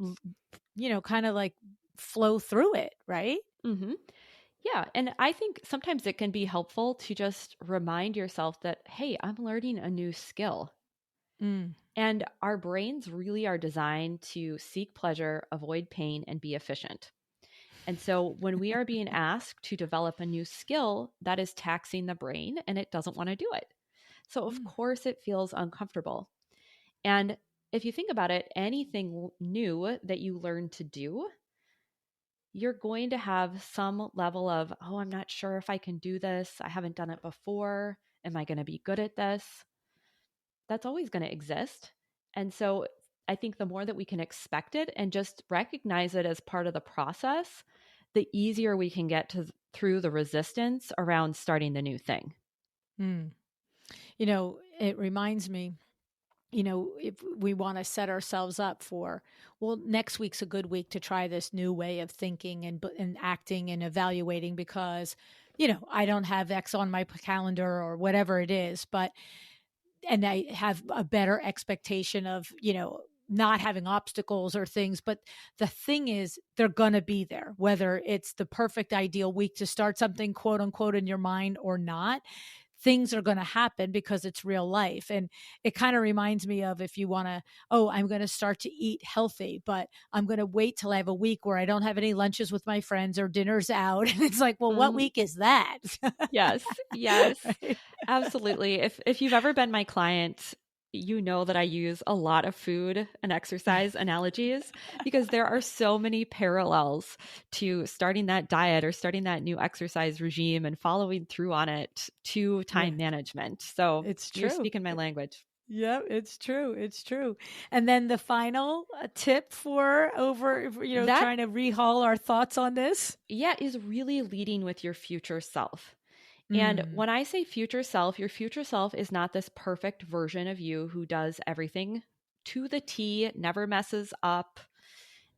kind of like flow through it, right? Mm-hmm. Yeah. And I think sometimes it can be helpful to just remind yourself that, hey, I'm learning a new skill. Mm. And our brains really are designed to seek pleasure, avoid pain, and be efficient. And so when we are being asked to develop a new skill, that is taxing the brain and it doesn't want to do it. So, of Mm. course, it feels uncomfortable. And if you think about it, anything new that you learn to do, you're going to have some level of, oh, I'm not sure if I can do this. I haven't done it before. Am I going to be good at this? That's always going to exist. And so I think the more that we can expect it and just recognize it as part of the process, the easier we can get through the resistance around starting the new thing. Mm. It reminds me if we want to set ourselves up for, well, next week's a good week to try this new way of thinking and acting and evaluating because, I don't have X on my calendar or whatever it is, and I have a better expectation of, not having obstacles or things. But the thing is, they're going to be there, whether it's the perfect ideal week to start something, quote unquote, in your mind or not. Things are going to happen because it's real life. And it kind of reminds me of if you want to, oh, I'm going to start to eat healthy, but I'm going to wait till I have a week where I don't have any lunches with my friends or dinners out. And it's like, well, what Mhm. week is that? Yes, yes, Right? absolutely. If you've ever been my client, you know that I use a lot of food and exercise analogies because there are so many parallels to starting that diet or starting that new exercise regime and following through on it to Yeah, time management. So it's you're true. speaking my language. Yeah, it's true. It's true. And then the final tip for That, trying to rehaul our thoughts on this. yeah, is really leading with your future self. And Mm, when I say future self, your future self is not this perfect version of you who does everything to the T, never messes up,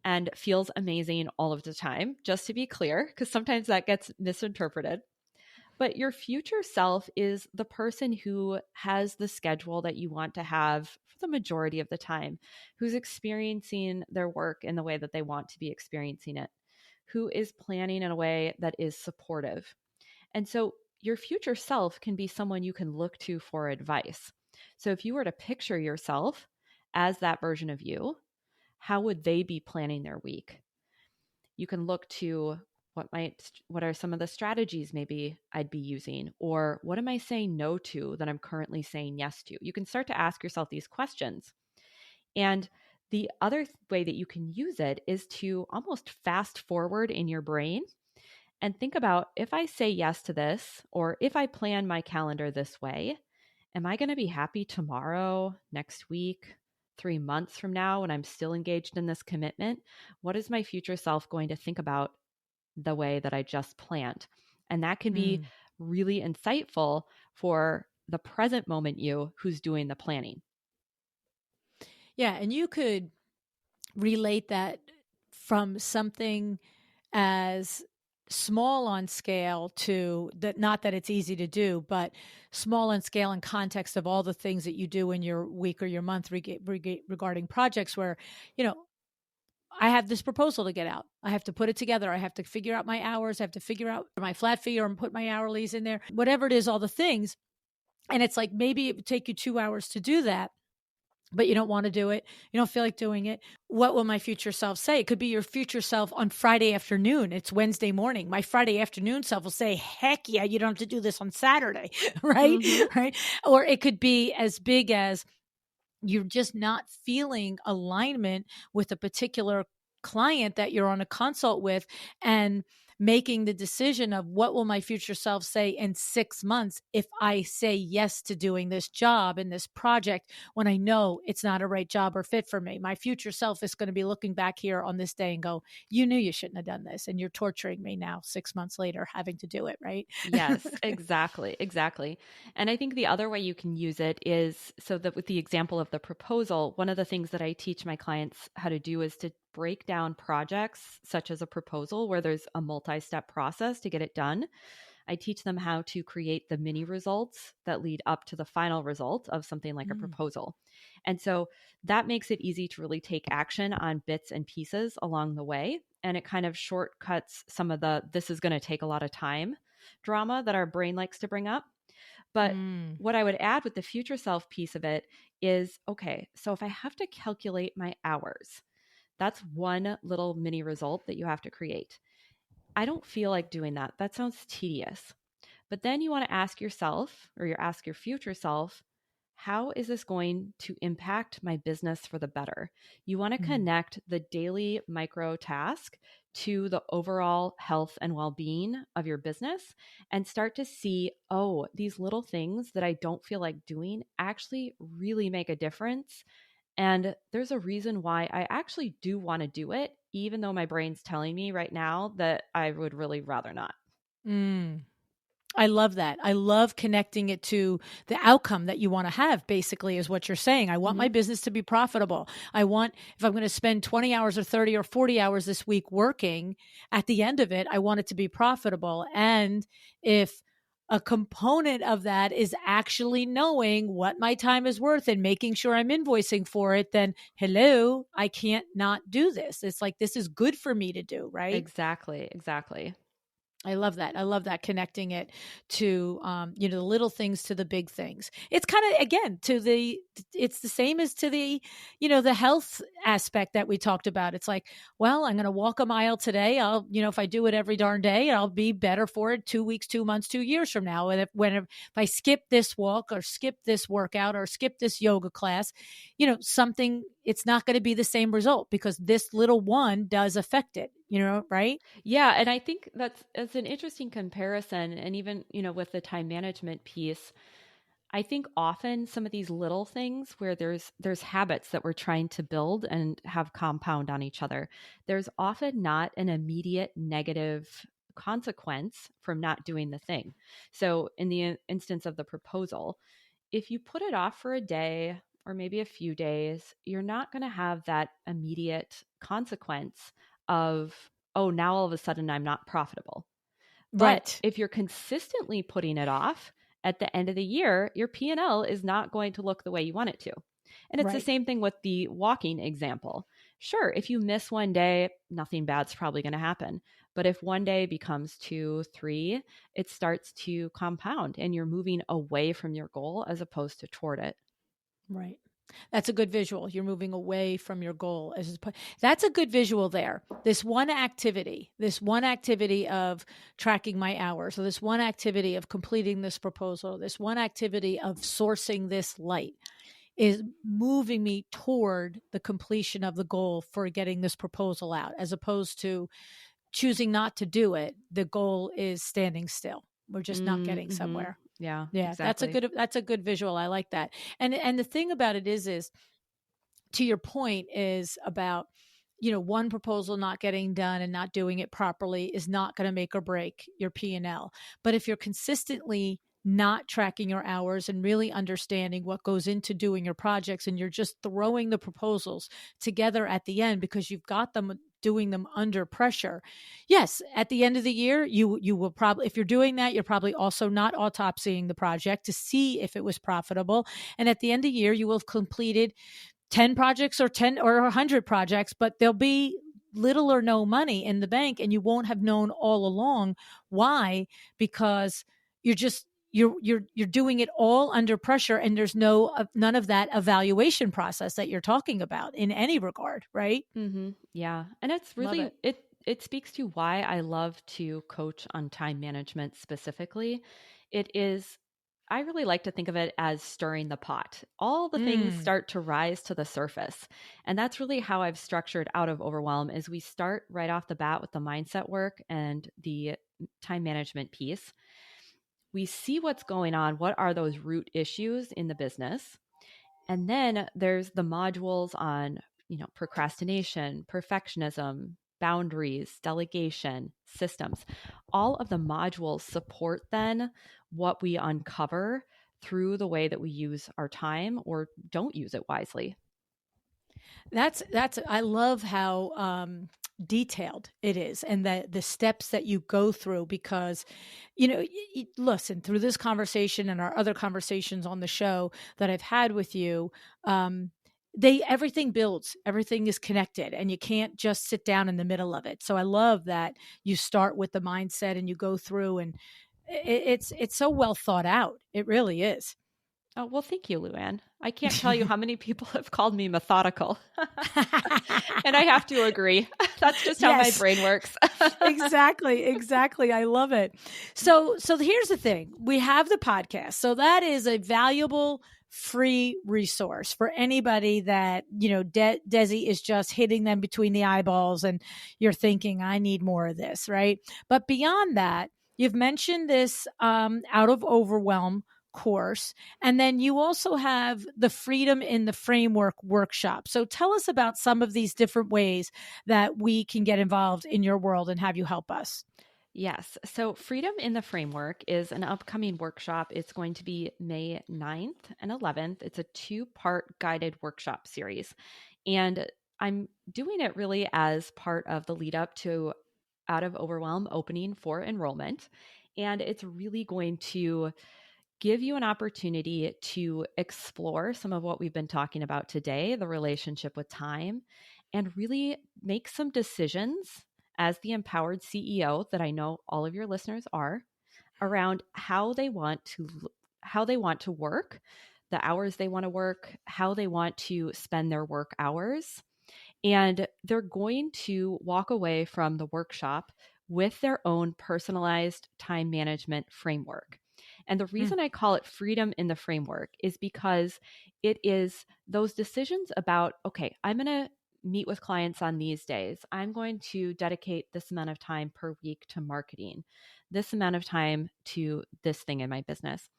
and feels amazing all of the time, just to be clear, because sometimes that gets misinterpreted. But your future self is the person who has the schedule that you want to have for the majority of the time, who's experiencing their work in the way that they want to be experiencing it, who is planning in a way that is supportive. And so your future self can be someone you can look to for advice. So if you were to picture yourself as that version of you, how would they be planning their week? You can look to what are some of the strategies maybe I'd be using, or what am I saying no to that I'm currently saying yes to? You can start to ask yourself these questions. And the other way that you can use it is to almost fast forward in your brain and think about, if I say yes to this, or if I plan my calendar this way, am I going to be happy tomorrow, next week, 3 months from now when I'm still engaged in this commitment? What is my future self going to think about the way that I just planned? And that can be mm. really insightful for the present moment you who's doing the planning. Yeah, and you could relate that from something as small on scale to that, not that it's easy to do, but small on scale in context of all the things that you do in your week or your month regarding projects where, you know, I have this proposal to get out. I have to put it together. I have to figure out my hours. I have to figure out my flat fee and put my hourlies in there, whatever it is, all the things. And it's like maybe it would take you 2 hours to do that, but you don't want to do it. You don't feel like doing it. What will my future self say? It could be your future self on Friday afternoon. It's Wednesday morning. My Friday afternoon self will say, heck yeah, you don't have to do this on Saturday. Right. Mm-hmm. Right. Or it could be as big as you're just not feeling alignment with a particular client that you're on a consult with, and making the decision of what will my future self say in 6 months if I say yes to doing this job and this project when I know it's not a right job or fit for me. My future self is going to be looking back here on this day and go, you knew you shouldn't have done this and you're torturing me now 6 months later having to do it. Right. Yes, exactly, exactly. And I think the other way you can use it is so that with the example of the proposal, one of the things that I teach my clients how to do is to break down projects such as a proposal where there's a multi-step process to get it done. I teach them how to create the mini results that lead up to the final result of something like a Mm. proposal. And so that makes it easy to really take action on bits and pieces along the way. And it kind of shortcuts some of the this is going to take a lot of time drama that our brain likes to bring up. But Mm. what I would add with the future self piece of it is, okay, so if I have to calculate my hours, that's one little mini result that you have to create. I don't feel like doing that. That sounds tedious. But then you want to ask yourself, or you ask your future self, how is this going to impact my business for the better? You want to Mm. connect the daily micro task to the overall health and well being of your business and start to see, oh, these little things that I don't feel like doing actually really make a difference. And there's a reason why I actually do want to do it, even though my brain's telling me right now that I would really rather not. Mm. I love that. I love connecting it to the outcome that you want to have, basically, is what you're saying. I want Hmm. my business to be profitable. I want, if I'm going to spend 20 hours or 30 or 40 hours this week working, at the end of it, I want it to be profitable. And if a component of that is actually knowing what my time is worth and making sure I'm invoicing for it, then hello, I can't not do this. It's like, this is good for me to do, right? Exactly. Exactly. I love that. I love that, connecting it to, the little things to the big things. It's kind of, again, it's the same as to the health aspect that we talked about. It's like, well, I'm going to walk a mile today. If I do it every darn day, I'll be better for it 2 weeks, 2 months, 2 years from now. And if I skip this walk or skip this workout or skip this yoga class, something, it's not going to be the same result because this little one does affect it, right? Yeah, and I think it's an interesting comparison. And even, with the time management piece, I think often some of these little things where there's habits that we're trying to build and have compound on each other, there's often not an immediate negative consequence from not doing the thing. So in the instance of the proposal, if you put it off for a day or maybe a few days, you're not going to have that immediate consequence of, oh, now all of a sudden I'm not profitable. But Right. if you're consistently putting it off, at the end of the year, your P&L is not going to look the way you want it to. And it's the Right. same thing with the walking example. Sure, if you miss one day, nothing bad's probably going to happen. But if one day becomes two, three, it starts to compound and you're moving away from your goal as opposed to toward it. Right. That's a good visual. You're moving away from your goal. That's a good visual there. This one activity of tracking my hours, or this one activity of completing this proposal, this one activity of sourcing this light is moving me toward the completion of the goal for getting this proposal out, as opposed to choosing not to do it. The goal is standing still. We're just not getting Mm-hmm. somewhere. Yeah, Yeah, exactly. that's a good visual. I like that. And the thing about it is to your point, is about, one proposal not getting done and not doing it properly is not going to make or break your P&L. But if you're consistently not tracking your hours and really understanding what goes into doing your projects, and you're just throwing the proposals together at the end because you've got them doing them under pressure. Yes, at the end of the year, you will probably, if you're doing that, you're probably also not autopsying the project to see if it was profitable. And at the end of the year, you will have completed 10 projects or 10 or 100 projects, but there'll be little or no money in the bank, and you won't have known all along. Why? Because you're just you're doing it all under pressure, and there's none of that evaluation process that you're talking about in any regard, right? Mm-hmm. Yeah. And it's Love really, it. it speaks to why I love to coach on time management specifically. It is, I really like to think of it as stirring the pot. All the things Mm. start to rise to the surface. And that's really how I've structured Out of Overwhelm is we start right off the bat with the mindset work and the time management piece. We see what's going on. What are those root issues in the business? And then there's the modules on, procrastination, perfectionism, boundaries, delegation, systems. All of the modules support then what we uncover through the way that we use our time or don't use it wisely. That's I love how detailed it is, and the steps that you go through, because listen, through this conversation and our other conversations on the show that I've had with you, they everything builds, everything is connected, and you can't just sit down in the middle of it. So I love that you start with the mindset and you go through, and it's so well thought out. It really is. Oh, well, thank you, LuAnn. I can't tell you how many people have called me methodical. And I have to agree. That's just how my Yes. brain works. Exactly. I love it. So here's the thing. We have the podcast. So that is a valuable free resource for anybody that, Desi is just hitting them between the eyeballs and you're thinking, I need more of this, right? But beyond that, you've mentioned this Out of Overwhelm course. And then you also have the Freedom in the Framework workshop. So tell us about some of these different ways that we can get involved in your world and have you help us. Yes. So, Freedom in the Framework is an upcoming workshop. It's going to be May 9th and 11th. It's a two-part guided workshop series. And I'm doing it really as part of the lead up to Out of Overwhelm opening for enrollment. And it's really going to give you an opportunity to explore some of what we've been talking about today, the relationship with time, and really make some decisions as the empowered CEO that I know all of your listeners are around how they want to work, the hours they want to work, how they want to spend their work hours, and they're going to walk away from the workshop with their own personalized time management framework. And the Mm, reason I call it freedom in the framework is because it is those decisions about, okay, I'm going to meet with clients on these days. I'm going to dedicate this amount of time per week to marketing, this amount of time to this thing in my business.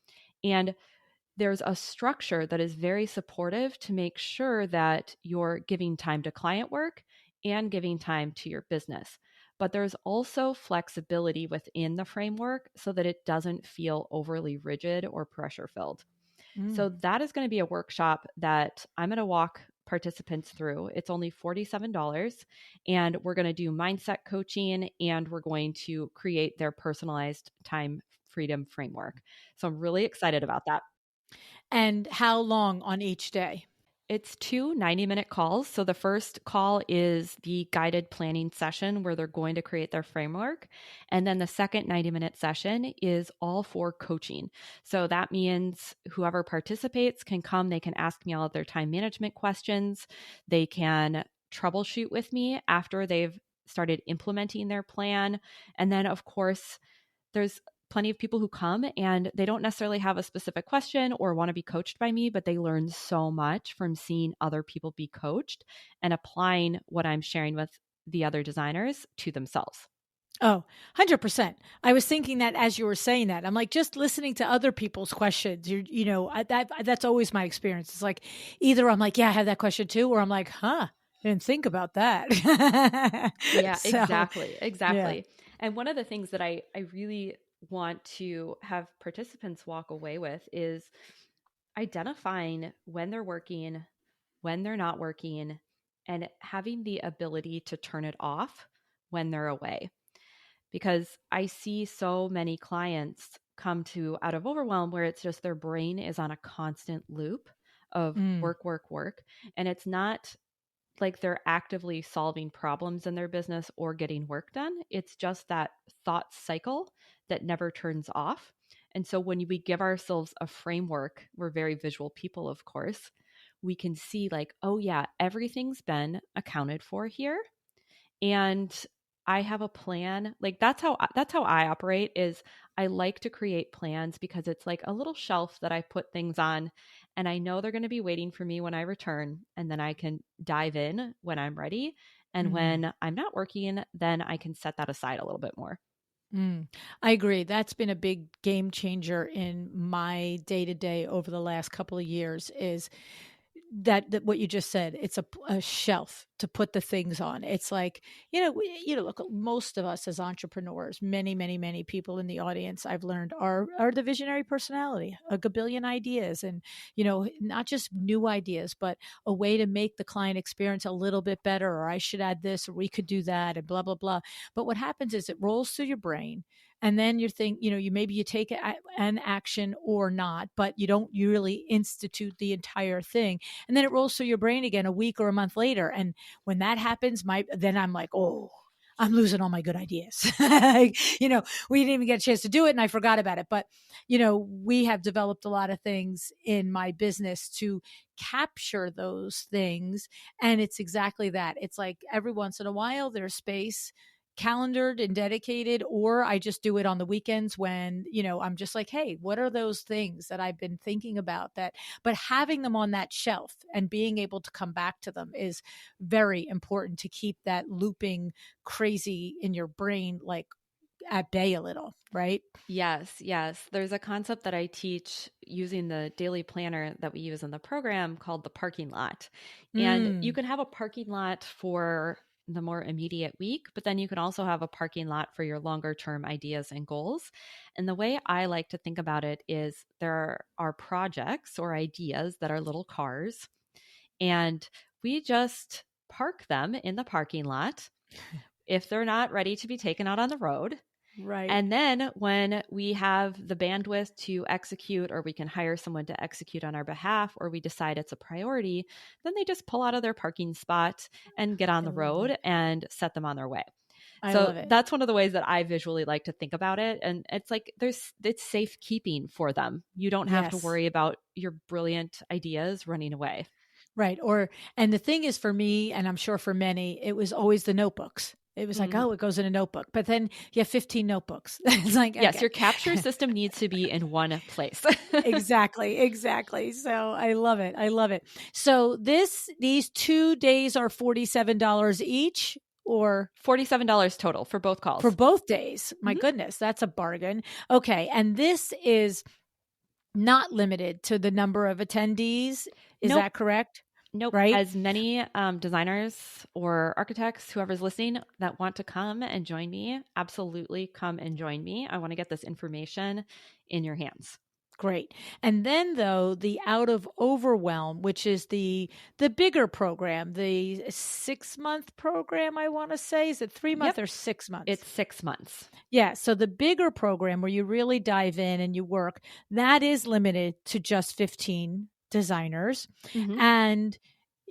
And there's a structure that is very supportive to make sure that you're giving time to client work and giving time to your business. But there's also flexibility within the framework so that it doesn't feel overly rigid or pressure filled. mm. So, that is going to be a workshop that I'm going to walk participants through. It's only $47, and we're going to do mindset coaching and we're going to create their personalized time freedom framework. So, I'm really excited about that. And how long on each day? It's two 90-minute calls. So the first call is the guided planning session where they're going to create their framework. And then the second 90-minute session is all for coaching. So that means whoever participates can come, they can ask me all of their time management questions. They can troubleshoot with me after they've started implementing their plan. And then, of course, there's plenty of people who come and they don't necessarily have a specific question or want to be coached by me, but they learn so much from seeing other people be coached and applying what I'm sharing with the other designers to themselves. Oh, 100%. I was thinking that as you were saying that. I'm like, just listening to other people's questions. That's always my experience. It's like either I'm like, yeah, I had that question too, or I'm like, huh, I didn't think about that. Yeah, So, exactly. yeah. Exactly. And one of the things that I really want to have participants walk away with is identifying when they're working, when they're not working, and having the ability to turn it off when they're away. Because I see so many clients come to Out of Overwhelm where it's just their brain is on a constant loop of Mm, work, work, work. And it's not like they're actively solving problems in their business or getting work done. It's just that thought cycle that never turns off. And so when we give ourselves a framework, we're very visual people, of course, we can see like, oh yeah, everything's been accounted for here. And I have a plan. Like that's how I operate is I like to create plans because it's like a little shelf that I put things on and I know they're going to be waiting for me when I return and then I can dive in when I'm ready. And mm, when I'm not working, then I can set that aside a little bit more. mm. I agree. That's been a big game changer in my day to day over the last couple of years is that what you just said, it's a shelf to put the things on. It's like, look, most of us as entrepreneurs, many people in the audience, I've learned are the visionary personality, a gabillion ideas, and not just new ideas, but a way to make the client experience a little bit better, or I should add this, or we could do that, and blah blah blah. But what happens is it rolls through your brain, and then you think, you take an action or not, but you really institute the entire thing, and then it rolls through your brain again a week or a month later. And when that happens, then I'm like, oh, I'm losing all my good ideas. We didn't even get a chance to do it and I forgot about it. But, we have developed a lot of things in my business to capture those things. And it's exactly that. It's like every once in a while there's space calendared and dedicated, or I just do it on the weekends when, I'm just like, hey, what are those things that I've been thinking about that, but having them on that shelf and being able to come back to them is very important to keep that looping crazy in your brain, like at bay a little, right? Yes, yes. There's a concept that I teach using the daily planner that we use in the program called the parking lot. And you Mm, can have a parking lot for the more immediate week, but then you can also have a parking lot for your longer term ideas and goals. And the way I like to think about it is there are projects or ideas that are little cars, and we just park them in the parking lot if they're not ready to be taken out on the road. Right. And then when we have the bandwidth to execute, or we can hire someone to execute on our behalf, or we decide it's a priority, then they just pull out of their parking spot and get on I the love it. road and set them on their way. I So love it. that's one of the ways that I visually like to think about it. And it's like it's safekeeping for them. You don't have to Yes. worry about your brilliant ideas running away. Right. And the thing is for me, and I'm sure for many, it was always the notebooks. It was like, Mhm. oh, it goes in a notebook. But then you have 15 notebooks. It's like, Yes, okay. your capture system needs to be in one place. Exactly. Exactly. So I love it. I love it. So these 2 days are $47 each or $47 total for both for calls. both days. My Mhm. goodness, that's a bargain. Okay. And this is not limited to the number of attendees. Is Nope. that correct? Nope. Right? As many designers or architects, whoever's listening, that want to come and join me, absolutely come and join me. I want to get this information in your hands. Great. And then though, the Out of Overwhelm, which is the bigger program, the 6-month program, I want to say, is it 3 month Yep. or 6 months? It's 6 months. Yeah. So the bigger program where you really dive in and you work, that is limited to just 15 designers. Mhm. And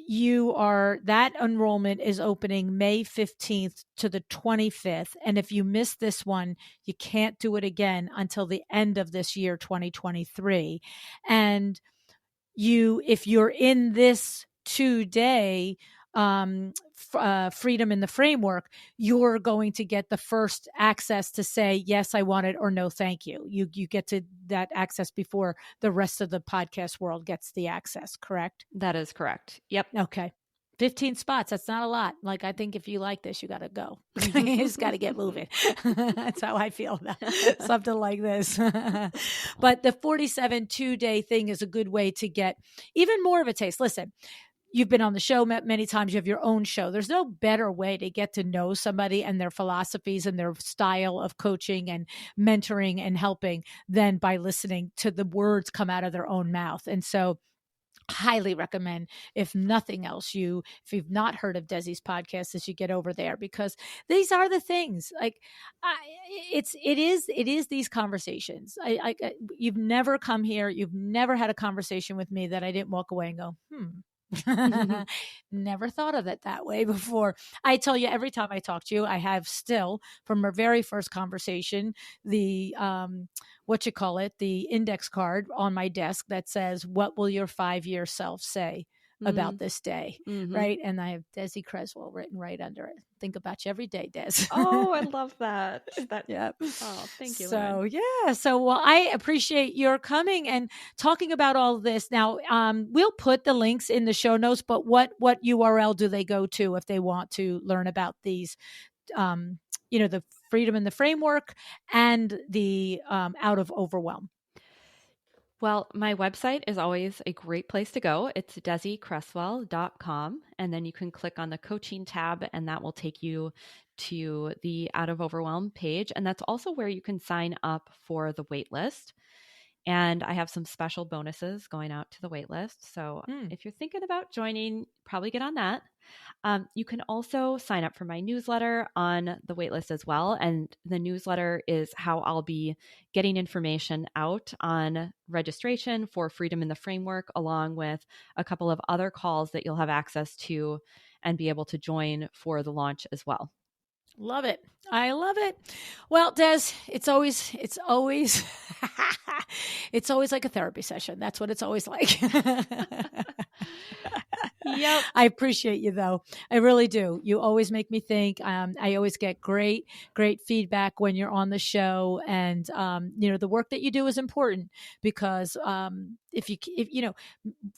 that enrollment is opening May 15th to the 25th. And if you miss this one, you can't do it again until the end of this year, 2023. And if you're in this 2-day freedom in the framework, you're going to get the first access to say yes, I want it, or no, thank you. You get to that access before the rest of the podcast world gets the access. Correct? That is correct. Yep. Okay. 15 spots. That's not a lot. Like, I think if you like this, you got to go. You just got to get moving. That's how I feel about something like this. But the 47 2-day thing is a good way to get even more of a taste. Listen, you've been on the show many times. You have your own show. There's no better way to get to know somebody and their philosophies and their style of coaching and mentoring and helping than by listening to the words come out of their own mouth. And so, highly recommend, if nothing else, if you've not heard of Desi's podcast, as you get over there, because these are the things. Like, it is these conversations. You've never come here, you've never had a conversation with me that I didn't walk away and go, never thought of it that way before. I tell you, every time I talk to you, I have still from our very first conversation, the the index card on my desk that says, what will your 5-year self say about this day? Mhm. Right. And I have Desi Creswell written right under it. Think about you every day, Des. Oh, I love that. Yeah. Oh, thank you, So LuAnn. yeah. So well, I appreciate your coming and talking about all this. Now, we'll put the links in the show notes, but what URL do they go to if they want to learn about these? The freedom in the framework and the Out of Overwhelm. Well, my website is always a great place to go. It's DesiCreswell.com. And then you can click on the coaching tab, and that will take you to the Out of Overwhelm page. And that's also where you can sign up for the waitlist. And I have some special bonuses going out to the waitlist. So if you're thinking about joining, probably get on that. You can also sign up for my newsletter on the waitlist as well. And the newsletter is how I'll be getting information out on registration for Freedom in the Framework, along with a couple of other calls that you'll have access to and be able to join for the launch as well. Love it. I love it. Well, Des, it's always it's always like a therapy session. That's what it's always like. Yep. I appreciate you though. I really do. You always make me think. I always get great feedback when you're on the show, and the work that you do is important because if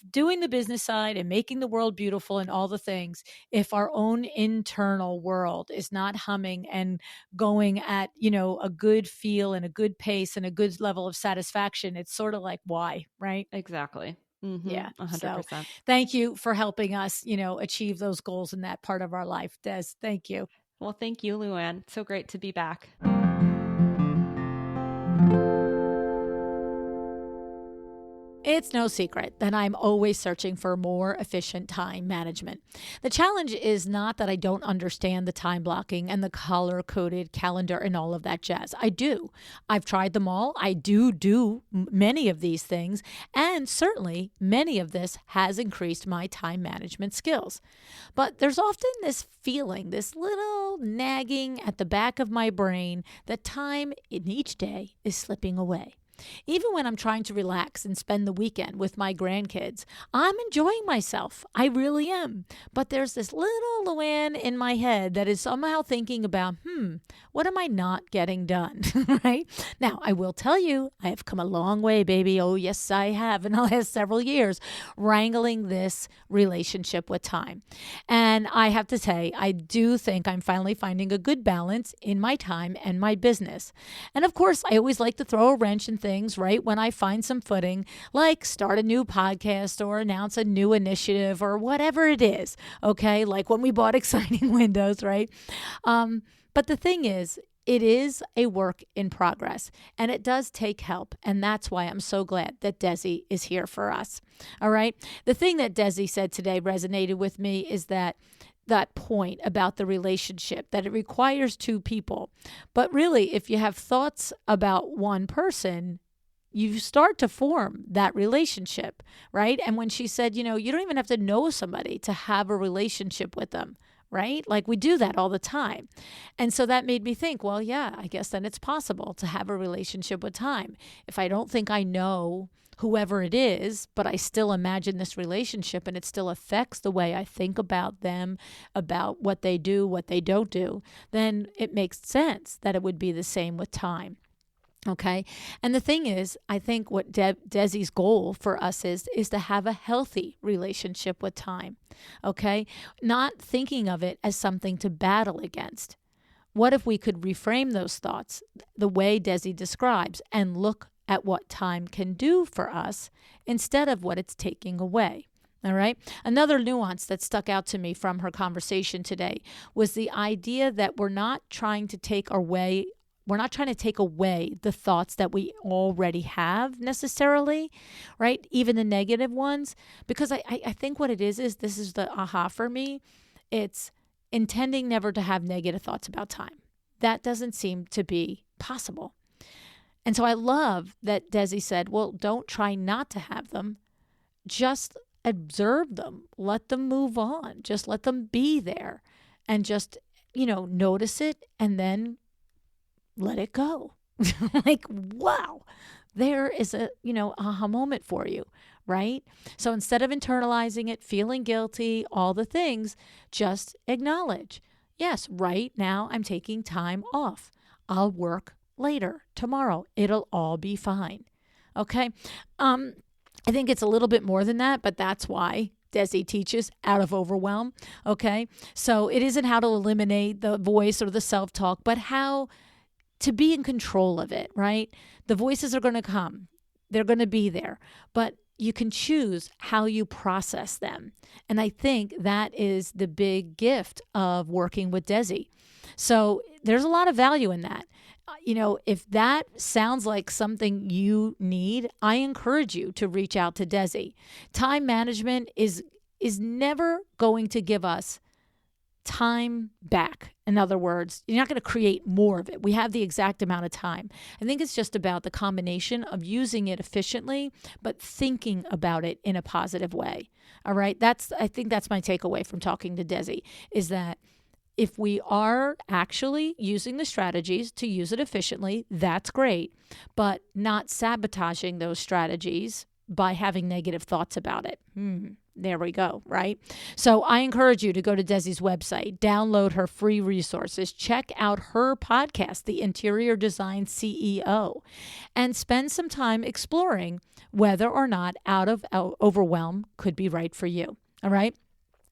doing the business side and making the world beautiful and all the things, if our own internal world is not humming and going at a good feel and a good pace and a good level of satisfaction, it's sort of like, why, right? Exactly. Mm-hmm. Yeah. So 100%. thank you for helping us, achieve those goals in that part of our life. Des, thank you. Well, thank you, LuAnn. So great to be back. It's no secret that I'm always searching for more efficient time management. The challenge is not that I don't understand the time blocking and the color coded calendar and all of that jazz. I do. I've tried them all. I do many of these things. And certainly many of this has increased my time management skills. But there's often this feeling, this little nagging at the back of my brain that time in each day is slipping away. Even when I'm trying to relax and spend the weekend with my grandkids, I'm enjoying myself. I really am. But there's this little LuAnn in my head that is somehow thinking about, what am I not getting done? Right? Now, I will tell you, I have come a long way, baby. Oh, yes, I have in the last several years, wrangling this relationship with time. And I have to say, I do think I'm finally finding a good balance in my time and my business. And of course, I always like to throw a wrench in things, right? When I find some footing, like start a new podcast or announce a new initiative or whatever it is, okay? Like when we bought Exciting Windows, right? But the thing is, it is a work in progress and it does take help. And that's why I'm so glad that Desi is here for us. All right. The thing that Desi said today resonated with me is that point about the relationship, that it requires two people. But really, if you have thoughts about one person, you start to form that relationship, right? And when she said, you don't even have to know somebody to have a relationship with them, right? Like we do that all the time. And so that made me think, well, yeah, I guess then it's possible to have a relationship with time. If I don't think I know whoever it is, but I still imagine this relationship and it still affects the way I think about them, about what they do, what they don't do, then it makes sense that it would be the same with time. Okay. And the thing is, I think what Desi's goal for us is to have a healthy relationship with time. Okay. Not thinking of it as something to battle against. What if we could reframe those thoughts the way Desi describes and look at what time can do for us instead of what it's taking away? All right. Another nuance that stuck out to me from her conversation today was the idea that we're not trying to take away the thoughts that we already have necessarily, right? Even the negative ones. Because I think what it is this is the aha for me. It's intending never to have negative thoughts about time. That doesn't seem to be possible. And so I love that Desi said, well, don't try not to have them. Just observe them. Let them move on. Just let them be there. And just, notice it and then let it go. Like, wow, there is a, aha moment for you, right? So instead of internalizing it, feeling guilty, all the things, just acknowledge, yes, right now I'm taking time off. I'll work later, tomorrow. It'll all be fine. Okay. I think it's a little bit more than that, but that's why Desi teaches Out of Overwhelm. Okay. So it isn't how to eliminate the voice or the self-talk, but how to be in control of it, right? The voices are going to come. They're going to be there, but you can choose how you process them. And I think that is the big gift of working with Desi. So there's a lot of value in that. If that sounds like something you need, I encourage you to reach out to Desi. Time management is never going to give us time back. In other words, you're not going to create more of it. We have the exact amount of time. I think it's just about the combination of using it efficiently, but thinking about it in a positive way. All right. I think that's my takeaway from talking to Desi, is that if we are actually using the strategies to use it efficiently, that's great, but not sabotaging those strategies by having negative thoughts about it. There we go, right? So I encourage you to go to Desi's website, download her free resources, check out her podcast, The Interior Design CEO, and spend some time exploring whether or not Out of Overwhelm could be right for you. All right?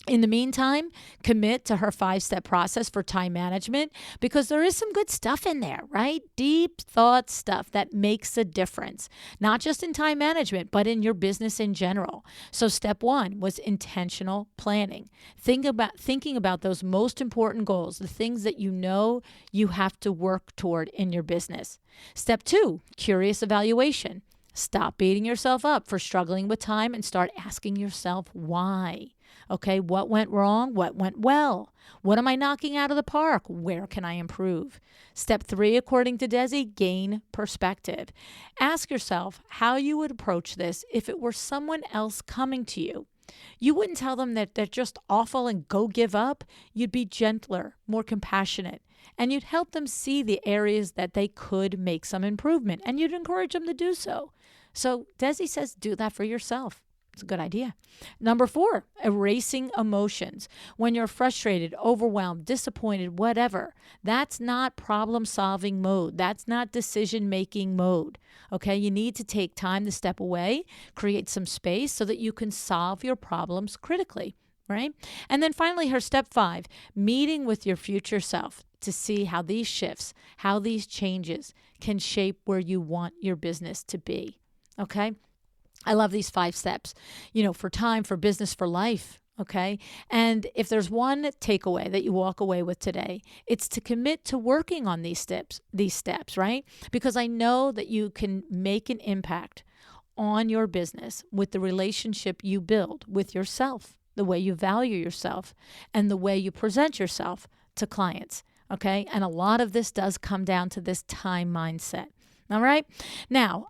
In the meantime, commit to her 5-step process for time management because there is some good stuff in there, right? Deep thought stuff that makes a difference, not just in time management, but in your business in general. So step 1 was intentional planning. Thinking about those most important goals, the things that you know you have to work toward in your business. Step 2, curious evaluation. Stop beating yourself up for struggling with time and start asking yourself why. Okay, what went wrong? What went well? What am I knocking out of the park? Where can I improve? Step 3, according to Desi, gain perspective. Ask yourself how you would approach this if it were someone else coming to you. You wouldn't tell them that they're just awful and go give up. You'd be gentler, more compassionate, and you'd help them see the areas that they could make some improvement, and you'd encourage them to do so. So Desi says do that for yourself. It's a good idea. Number 4, erasing emotions. When you're frustrated, overwhelmed, disappointed, whatever, that's not problem-solving mode. That's not decision-making mode. Okay, you need to take time to step away, create some space so that you can solve your problems critically, right? And then finally, her step 5, meeting with your future self to see how these shifts, how these changes can shape where you want your business to be. Okay? I love these 5 steps, for time, for business, for life. Okay. And if there's one takeaway that you walk away with today, it's to commit to working on these steps, right? Because I know that you can make an impact on your business with the relationship you build with yourself, the way you value yourself, and the way you present yourself to clients. Okay. And a lot of this does come down to this time mindset. All right. Now,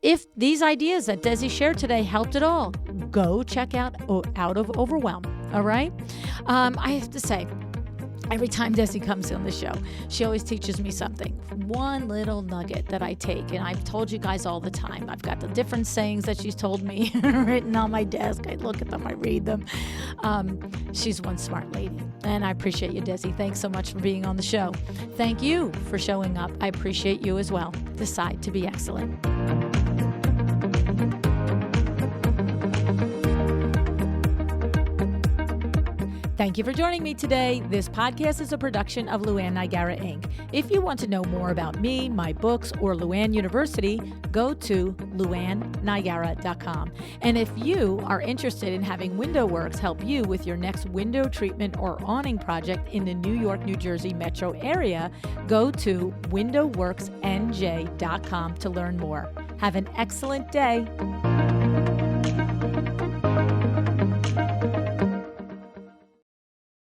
if these ideas that Desi shared today helped at all, go check out Out of Overwhelm. All right. I have to say, every time Desi comes on the show, she always teaches me something. One little nugget that I take, and I've told you guys all the time. I've got the different sayings that she's told me written on my desk. I look at them, I read them. She's one smart lady, and I appreciate you, Desi. Thanks so much for being on the show. Thank you for showing up. I appreciate you as well. Decide to be excellent. Thank you for joining me today. This podcast is a production of LuAnn and Desi, Inc. If you want to know more about me, my books, or LuAnn University, go to LuAnnandDesi.com. And if you are interested in having WindowWorks help you with your next window treatment or awning project in the New York, New Jersey metro area, go to WindowWorksNJ.com to learn more. Have an excellent day.